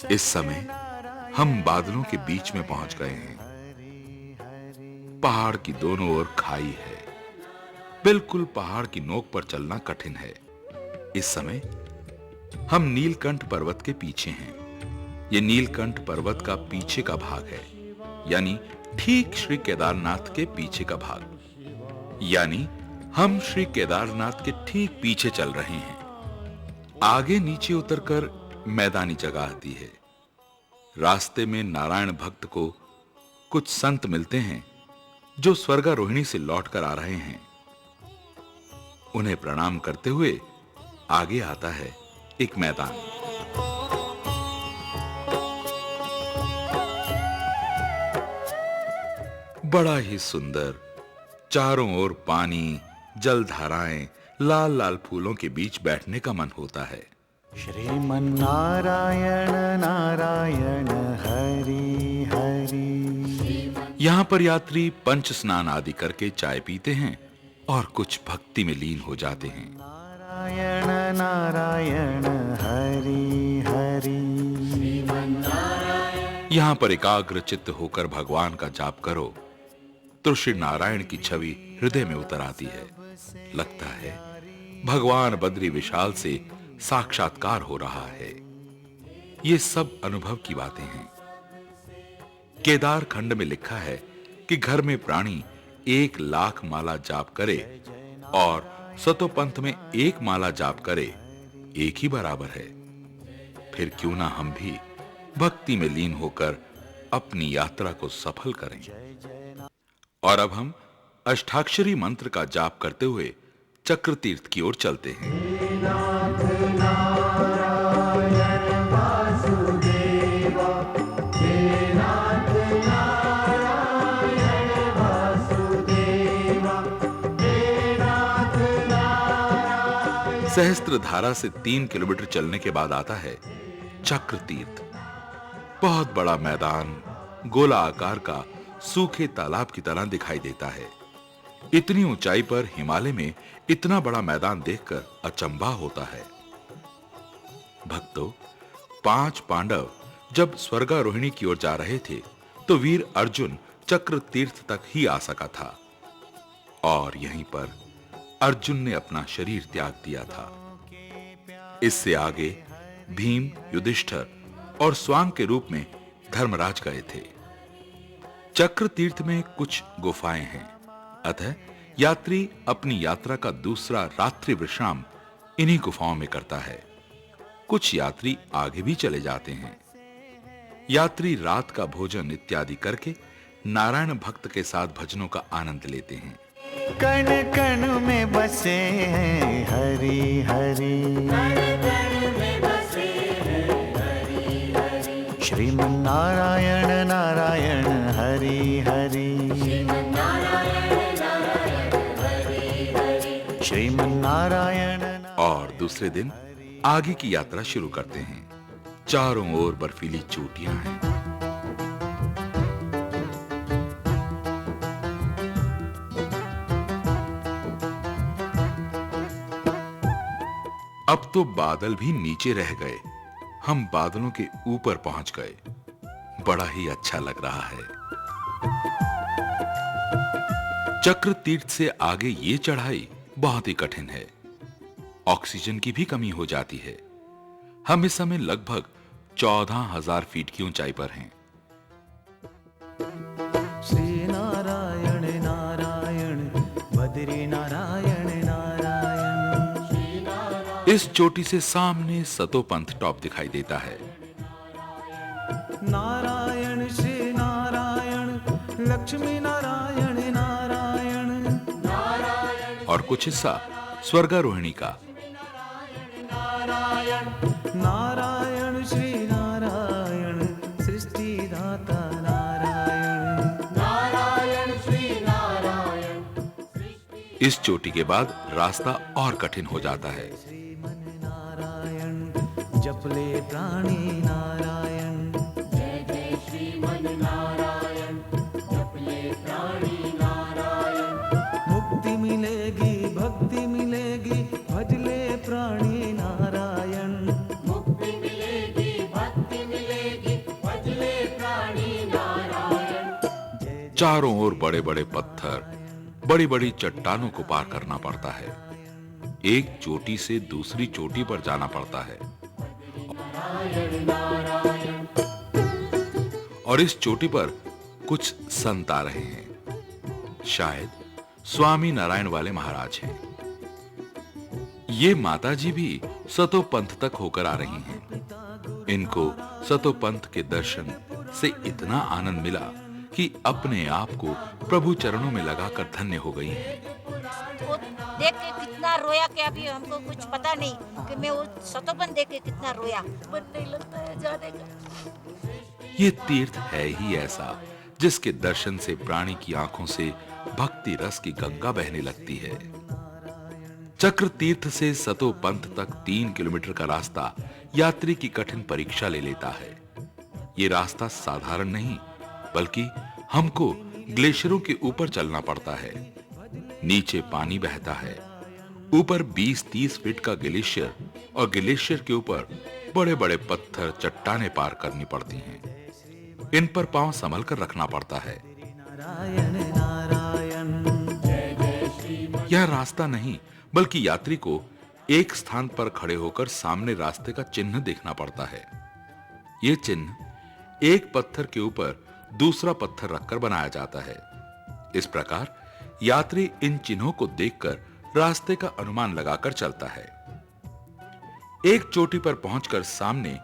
इस समय हम बादलों के बीच में पहुंच गए हैं। पहाड़ की दोनों ओर खाई है। बिल्कुल पहाड़ की नोक पर चलना कठिन है। इस समय हम नीलकंठ पर्वत के पीछे हैं। यह नीलकंठ पर्वत का पीछे का भाग है, यानी ठीक श्री केदारनाथ के पीछे का भाग। यानी हम श्री केदारनाथ के ठीक पीछे चल रहे हैं। आगे नीचे उतरकर मैदानी जगह आती है। रास्ते में नारायण भक्त को कुछ संत मिलते हैं जो स्वर्गारोहिणी से लौटकर आ रहे हैं। उन्हें प्रणाम करते हुए आगे आता है एक मैदान। बड़ा ही सुंदर, चारों ओर पानी, जलधाराएं, लाल लाल फूलों के बीच बैठने का मन होता है। श्रीमन नारायण नारायण हरि हरि। यहाँ पर यात्री पंच स्नान आदि करके चाय पीते हैं और कुछ भक्ति में लीन हो जाते हैं। नारायण नारायण हरि हरि। यहाँ पर एकाग्र चित्त होकर भगवान का जाप करो तो श्री नारायण की छवि हृदय में उतर आती है। लगता है भगवान बद्री विशाल से साक्षात्कार हो रहा है। ये सब अनुभव की बातें हैं। केदार खंड में लिखा है कि घर में प्राणी 1,00,000 माला जाप करे और सतोपंथ में 1 माला जाप करे, एक ही बराबर है। फिर क्यों ना हम भी भक्ति में लीन होकर अपनी यात्रा को सफल करें। और अब हम अष्टाक्षरी मंत्र का जाप करते हुए चक्र तीर्थ की ओर चलते हैं। सहस्त्र धारा से 3 किलोमीटर चलने के बाद आता है चक्र तीर्थ। बहुत बड़ा मैदान, गोला आकार का, सूखे तालाब की तरह दिखाई देता है। इतनी ऊंचाई पर हिमालय में इतना बड़ा मैदान देखकर अचंभा होता है। भक्तों, 5 पांडव जब स्वर्गारोहिणी की ओर जा रहे थे तो वीर अर्जुन चक्र तीर्थ तक ही आ सका था और यहीं पर अर्जुन ने अपना शरीर त्याग दिया था। इससे आगे भीम, युधिष्ठिर और स्वांग के रूप में धर्मराज गए थे। चक्र तीर्थ में कुछ गुफाएं हैं, अतः यात्री अपनी यात्रा का दूसरा रात्रि विश्राम इन्हीं गुफाओं में करता है। कुछ यात्री आगे भी चले जाते हैं। यात्री रात का भोजन इत्यादि करके नारायण भक्त के साथ भजनों का आनंद लेते हैं। कण कण में बसे हैं हरि हरि। श्रीमन नारायण नारायण हरि हरि। श्रीमन नारायण। और दूसरे दिन आगे की यात्रा शुरू करते हैं। चारों ओर बर्फीली चोटियां हैं। अब तो बादल भी नीचे रह गए। हम बादलों के ऊपर पहुंच गए। बड़ा ही अच्छा लग रहा है। चक्र तीर्थ से आगे ये चढ़ाई बहुत ही कठिन है। ऑक्सीजन की भी कमी हो जाती है। हम इस समय लगभग 14,000 फीट की ऊंचाई पर हैं। श्री नारायण नारायण बद्री नारायण नारायण। इस चोटी से सामने सतोपंथ टॉप दिखाई देता है। नारायण श्री नारायण लक्ष्मी नारायण नारायण। और कुछ हिस्सा स्वर्गारोहिणी का। नारायण श्री नारायण सृष्टि दाता नारायण। नारायण श्री नारायण। इस चोटी के बाद रास्ता और कठिन हो जाता है। श्रीमन नारायण जपले प्राणी नारायण। जय जय श्रीमन नारायण जपले प्राणी नारायण। मुक्ति मिलेगी भक्ति मिलेगी भजले प्राणी नारायण। मुक्ति मिलेगी भक्ति मिलेगी चारों ओर बड़े बड़े पत्थर, बड़ी बड़ी चट्टानों को पार करना पड़ता है। एक चोटी से दूसरी चोटी पर जाना पड़ता है और इस चोटी पर कुछ संत आ रहे हैं। शायद स्वामी नारायण वाले महाराज हैं। ये माताजी भी सतो पंथ तक होकर आ रही हैं। इनको सतो पंथ के दर्शन से इतना आनंद मिला कि अपने आप को प्रभु चरणों में लगाकर धन्य हो गई हैं। वो देख के कितना रोया कि अभी हमको कुछ पता नहीं कि मैं वो सतोपन देख के कितना रोया। मन नहीं लगता है जाने का। ये तीर्थ है ही ऐसा जिसके दर्शन से प्राणी की आंखों से भक्ति रस की गंगा बहने लगती है। चक्र तीर्थ से सतो पंथ तक 3 किलोमीटर का रास्ता यात्री की कठिन परीक्षा ले लेता है। ये रास्ता साधारण नहीं, बल्कि हमको ग्लेशियरों के ऊपर चलना पड़ता है। नीचे पानी बहता है, ऊपर 20-30 फीट का ग्लेशियर और ग्लेशियर के ऊपर बड़े बड़े पत्थर, चट्टानें पार करनी पड़ती हैं। इन पर पांव संभल कर रखना पड़ता है। यह रास्ता नहीं, बल्कि यात्री को एक स्थान पर खड़े होकर सामने रास्ते का चिन्ह देखना पड़ता है। यह चिन्ह एक पत्थर के ऊपर दूसरा पत्थर रखकर बनाया जाता है। इस प्रकार यात्री इन चिन्हों को देखकर रास्ते का अनुमान लगाकर चलता है। एक चोटी पर पहुंचकर सामने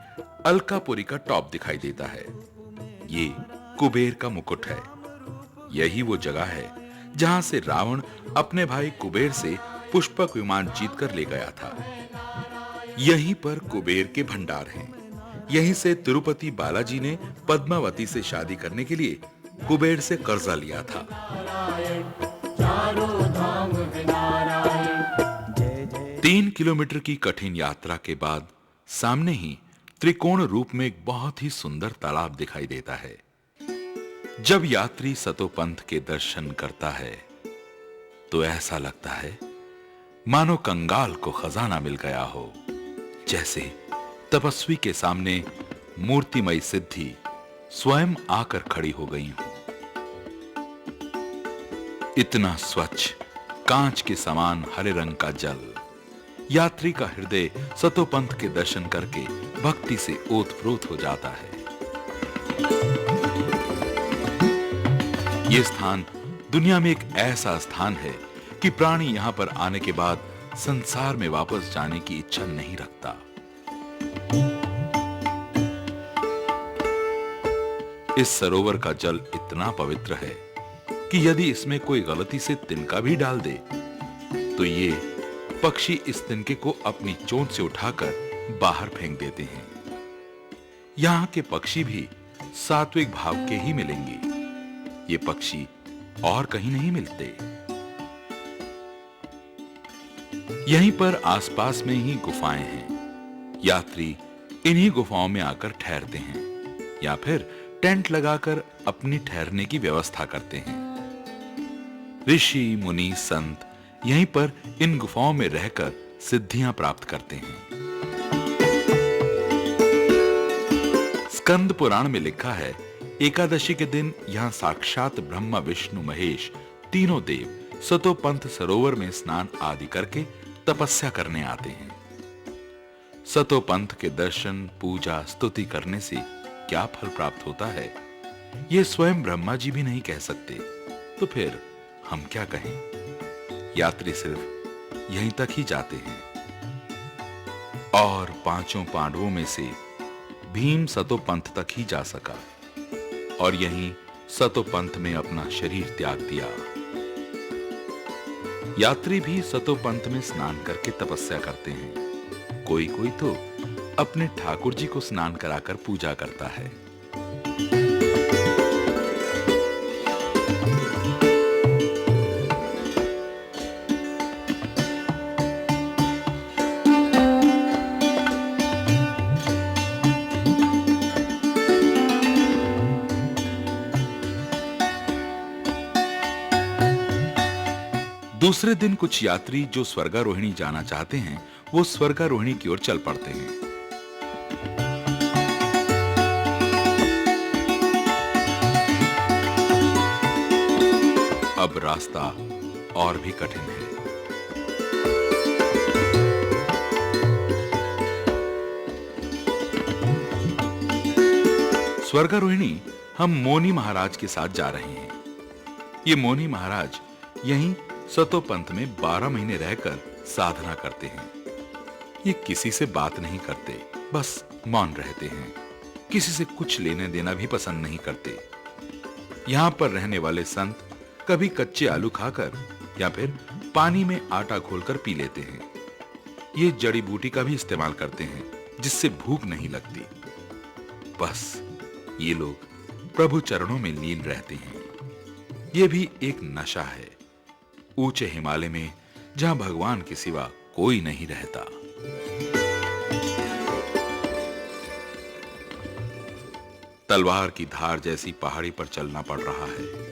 अलकापुरी का टॉप दिखाई देता है। ये कुबेर का मुकुट है। यही वो जगह है जहां से रावण अपने भाई कुबेर से पुष्पक विमान जीतकर ले गया था। यहीं पर कुबेर के भंडार हैं। यहीं से तिरुपति बालाजी ने पद्मावती से शादी करने के लिए कुबेर से कर्जा लिया था। 3 किलोमीटर की कठिन यात्रा के बाद सामने ही त्रिकोण रूप में एक बहुत ही सुंदर तालाब दिखाई देता है। जब यात्री सतोपंथ के दर्शन करता है तो ऐसा लगता है मानो कंगाल को खजाना मिल गया हो, जैसे तपस्वी के सामने मूर्तिमय सिद्धि स्वयं आकर खड़ी हो गई हो। इतना स्वच्छ कांच के समान हरे रंग का जल, यात्री का हृदय सतोपंथ के दर्शन करके भक्ति से ओतप्रोत हो जाता है। यह स्थान दुनिया में एक ऐसा स्थान है कि प्राणी यहां पर आने के बाद संसार में वापस जाने की इच्छा नहीं रखता। इस सरोवर का जल इतना पवित्र है कि यदि इसमें कोई गलती से तिनका भी डाल दे तो ये पक्षी इस तिनके को अपनी चोंच से उठाकर बाहर फेंक देते हैं। यहां के पक्षी भी सात्विक भाव के ही मिलेंगे। ये पक्षी और कहीं नहीं मिलते। यहीं पर आसपास में ही गुफाएं हैं। यात्री इन्हीं गुफाओं में आकर ठहरते हैं या फिर टेंट लगाकर अपनी ठहरने की व्यवस्था करते हैं। ऋषि मुनि संत यहीं पर इन गुफाओं में रहकर सिद्धियां प्राप्त करते हैं। स्कंद पुराण में लिखा है, एकादशी के दिन यहां साक्षात ब्रह्मा विष्णु महेश तीनों देव सतोपंथ सरोवर में स्नान आदि करके तपस्या करने आते हैं। सतोपंथ के दर्शन, पूजा, स्तुति करने से क्या फल प्राप्त होता है, यह स्वयं ब्रह्मा जी भी नहीं कह सकते, तो फिर हम क्या कहें। यात्री सिर्फ यहीं तक ही जाते हैं। और 5 पांडवों में से भीम सतोपंथ तक ही जा सका और यहीं सतोपंथ में अपना शरीर त्याग दिया। यात्री भी सतोपंथ में स्नान करके तपस्या करते हैं। कोई कोई तो अपने ठाकुर जी को स्नान कराकर पूजा करता है। दूसरे दिन कुछ यात्री जो स्वर्गारोहिणी जाना चाहते हैं, वो स्वर्गारोहिणी की ओर चल पड़ते हैं। अब रास्ता और भी कठिन है। स्वर्गारोहिणी हम मोनी महाराज के साथ जा रहे हैं। ये मोनी महाराज यहीं सतोपंथ में 12 महीने रहकर साधना करते हैं। ये किसी से बात नहीं करते, बस मौन रहते हैं। किसी से कुछ लेने देना भी पसंद नहीं करते। यहां पर रहने वाले संत कभी कच्चे आलू खाकर या फिर पानी में आटा घोलकर पी लेते हैं। ये जड़ी बूटी का भी इस्तेमाल करते हैं, जिससे भूख नहीं लगती। बस ये लोग प्रभु चरणों में लीन रहते हैं। ये भी एक नशा है, ऊंचे हिमालय में जहां भगवान के सिवा कोई नहीं रहता। तलवार की धार जैसी पहाड़ी पर चलना पड़ रहा है।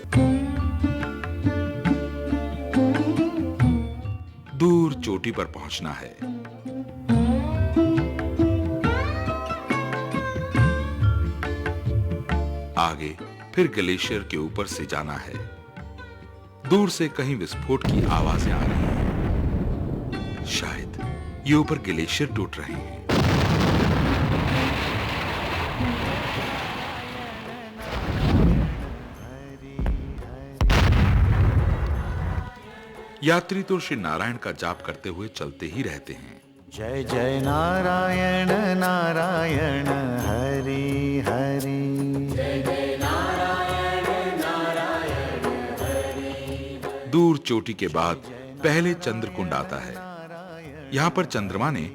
दूर चोटी पर पहुंचना है। आगे फिर ग्लेशियर के ऊपर से जाना है। दूर से कहीं विस्फोट की आवाजें आ रही हैं। शायद ये ऊपर ग्लेशियर टूट रहे हैं। यात्री तो श्री नारायण का जाप करते हुए चलते ही रहते हैं। जय जय नारायण नारायण हरि हरि। दूर चोटी के बाद पहले चंद्रकुंड आता है। यहाँ पर चंद्रमा ने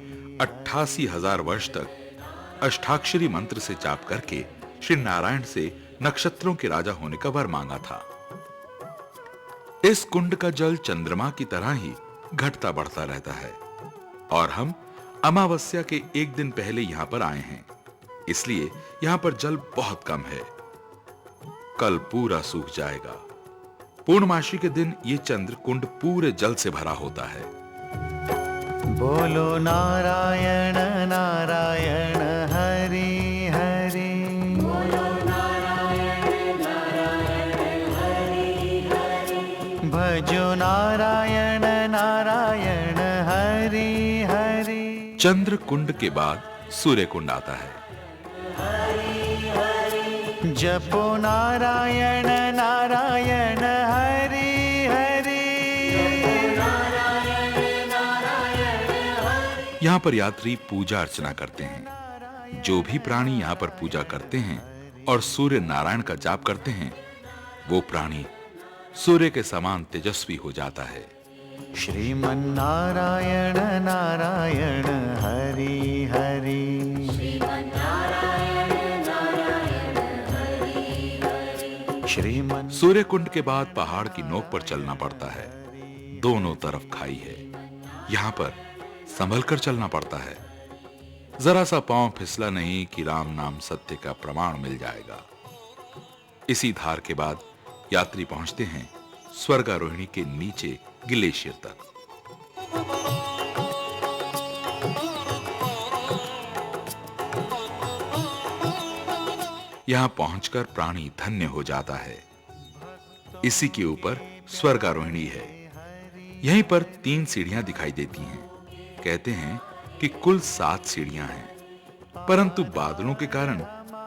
88,000 वर्ष तक अष्टाक्षरी मंत्र से जाप करके श्री नारायण से नक्षत्रों के राजा होने का वर मांगा था। इस कुंड का जल चंद्रमा की तरह ही घटता बढ़ता रहता है और हम अमावस्या के एक दिन पहले यहां पर आए हैं, इसलिए यहां पर जल बहुत कम है। कल पूरा सूख जाएगा। पूर्णमासी के दिन ये चंद्र कुंड पूरे जल से भरा होता है। बोलो नारायण नारायण हरि हरि। भजो नारायण नारायण हरि हरि। चंद्र कुंड के बाद सूर्य कुंड आता है। जपो नारायण नारायण हरि हरि। यहाँ पर यात्री पूजा अर्चना करते हैं। जो भी प्राणी यहाँ पर पूजा करते हैं और सूर्य नारायण का जाप करते हैं, वो प्राणी सूर्य के समान तेजस्वी हो जाता है। श्रीमन नारायण नारायण हरि हरि। श्रीमन। सूर्य कुंड के बाद पहाड़ की नोक पर चलना पड़ता है। दोनों तरफ खाई है। यहाँ पर संभल कर चलना पड़ता है। जरा सा पांव फिसला नहीं कि राम नाम सत्य का प्रमाण मिल जाएगा। इसी धार के बाद यात्री पहुंचते हैं स्वर्गारोहिणी के नीचे ग्लेशियर तक। यहां पहुंचकर प्राणी धन्य हो जाता है। इसी के ऊपर स्वर्गारोहिणी है। यहीं पर 3 सीढ़ियां दिखाई देती हैं। कहते हैं कि कुल 7 सीढ़ियां हैं, परंतु बादलों के कारण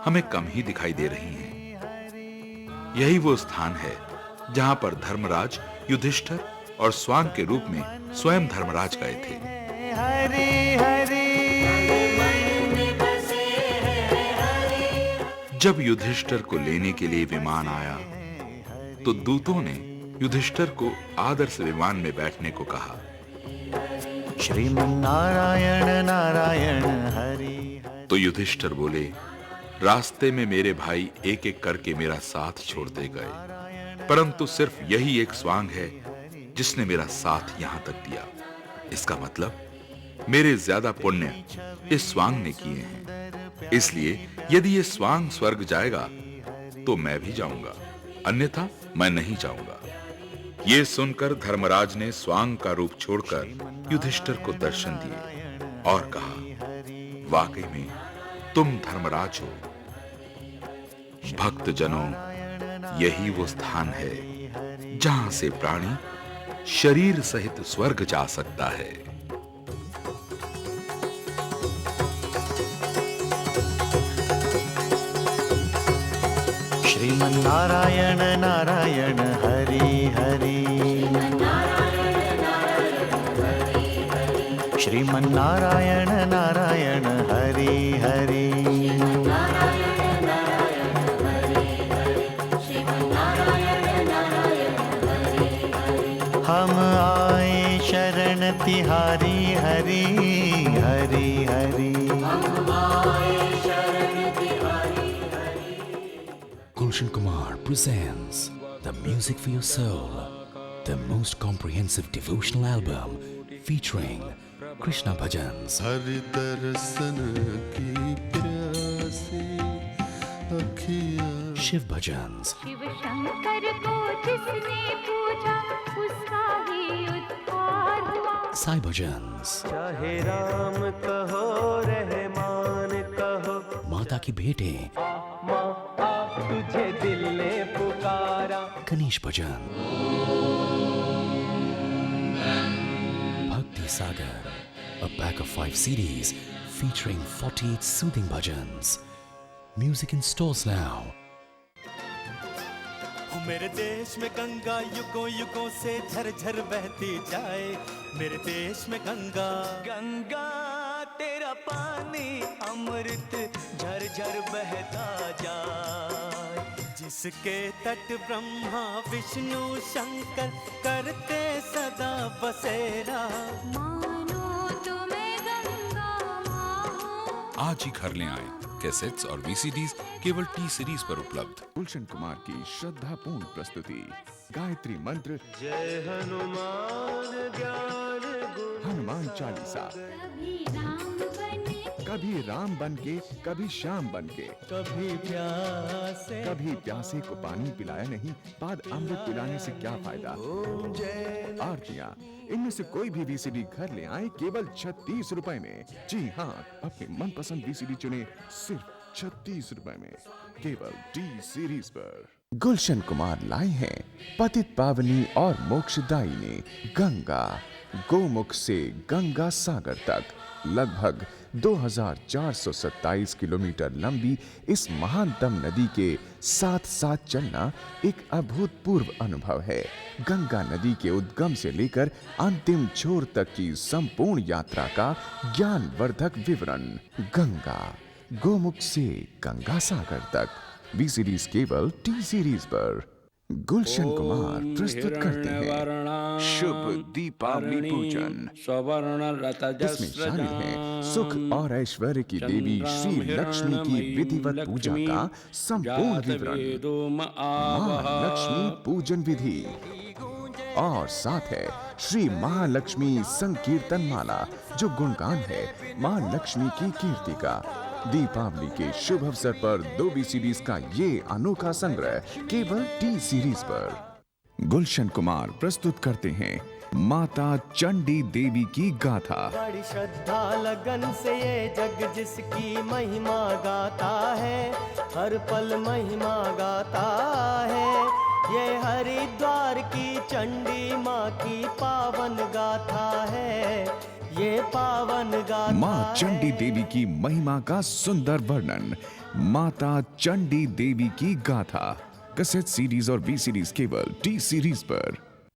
हमें कम ही दिखाई दे रही हैं। यही वो स्थान है जहां पर धर्मराज युधिष्ठिर और स्वांग के रूप में स्वयं धर्मराज गए थे। हरि हरि। जब युधिष्ठिर को लेने के लिए विमान आया तो दूतों ने युधिष्ठिर को आदर से विमान में बैठने को कहा। श्रीमन नारायण नारायण हरि। तो युधिष्ठिर बोले, रास्ते में मेरे भाई एक एक करके मेरा साथ छोड़ते गए, परंतु सिर्फ यही एक स्वांग है जिसने मेरा साथ यहां तक दिया। इसका मतलब मेरे ज्यादा पुण्य इस स्वांग ने किए हैं। इसलिए यदि ये स्वांग स्वर्ग जाएगा तो मैं भी जाऊंगा, अन्यथा मैं नहीं जाऊंगा। ये सुनकर धर्मराज ने स्वांग का रूप छोड़कर युधिष्ठिर को दर्शन दिए और कहा, वाकई में तुम धर्मराज हो। भक्त जनों, यही वो स्थान है जहां से प्राणी शरीर सहित स्वर्ग जा सकता है। श्रीमन्नारायण नारायण हरि हरि, श्रीमन्नारायण नारायण हरि हरि, हम आए शरण तिहारी Hari Hari Hari. Gulshan Kumar presents The Music for Your Soul, the most comprehensive devotional album featuring Krishna Bhajans, Hari दर्शन की प्यासी अखियाँ, Shiv Bhajans, शिव शंकर को जिसने पूजा उसका ही उद्धार हुआ। Sai Bhajans, चाहे राम कहो रहमान कहो, माता की बेटे माँ आप तुझे दिल ने पुकारा। Ganesh Bhajan, Bhakti Sagar, a pack of 5 CDs featuring 48 soothing bhajans. Music in stores now. मेरे देश में गंगा युगों युगों से झरझर बहती जाए, मेरे देश में गंगा गंगा तेरा पानी अमृत झरझर बहता जाए, जिसके तट ब्रह्मा विष्णु शंकर करते सदा बसेरा। मानो तुम्हें गंगा माँ हूँ। आज ही घर ले आए कैसेट्स और वीसीडीज केवल टी सीरीज पर उपलब्ध। गुलशन कुमार की श्रद्धापूर्ण प्रस्तुति गायत्री मंत्र, जय हनुमान ज्ञान गुण हनुमान चालीसा, कभी राम बने कभी राम बन के कभी श्याम बन के, कभी प्यासे को पानी पिलाया नहीं, बाद अमृत पिलाने से क्या फायदा। आरतियाँ, इनमें से कोई भी वीसीडी घर ले आए केवल 36 रुपए में। जी हाँ, अपने मनपसंद वीसीडी चुने सिर्फ 36 रुपए में, केवल टी सीरीज पर। गुलशन कुमार लाए हैं पतित पावनी और मोक्षदायिनी गंगा, गोमुख से गंगा सागर तक लगभग 2427 किलोमीटर लंबी इस महानतम नदी के साथ साथ चलना एक अभूतपूर्व अनुभव है। गंगा नदी के उद्गम से लेकर अंतिम छोर तक की संपूर्ण यात्रा का ज्ञानवर्धक विवरण। गंगा, गोमुख से गंगा सागर तक, वीसीडीज केवल टी सीरीज पर। गुलशन कुमार प्रस्तुत करते हैं शुभ दीपावली पूजन। इसमें शामिल है सुख और ऐश्वर्य की देवी श्री लक्ष्मी की विधिवत पूजा का संपूर्ण विवरण, महालक्ष्मी पूजन विधि, और साथ है श्री महालक्ष्मी संकीर्तन माला जो गुणगान है मां लक्ष्मी की कीर्ति का। दीपावली के शुभ अवसर पर 2 वीसीडीज का ये अनोखा संग्रह केवल टी सीरीज पर। गुलशन कुमार प्रस्तुत करते हैं माता चंडी देवी की गाथा। बड़ी श्रद्धा लगन से ये जग जिसकी महिमा गाता है, हर पल महिमा गाता है। ये हरिद्वार की चंडी माँ की पावन गाथा है, ये पावन गाथा। माँ चंडी देवी की महिमा का सुंदर वर्णन, माता चंडी देवी की गाथा, कैसेट सीडीज और वीसीडीज केवल टी सीरीज पर।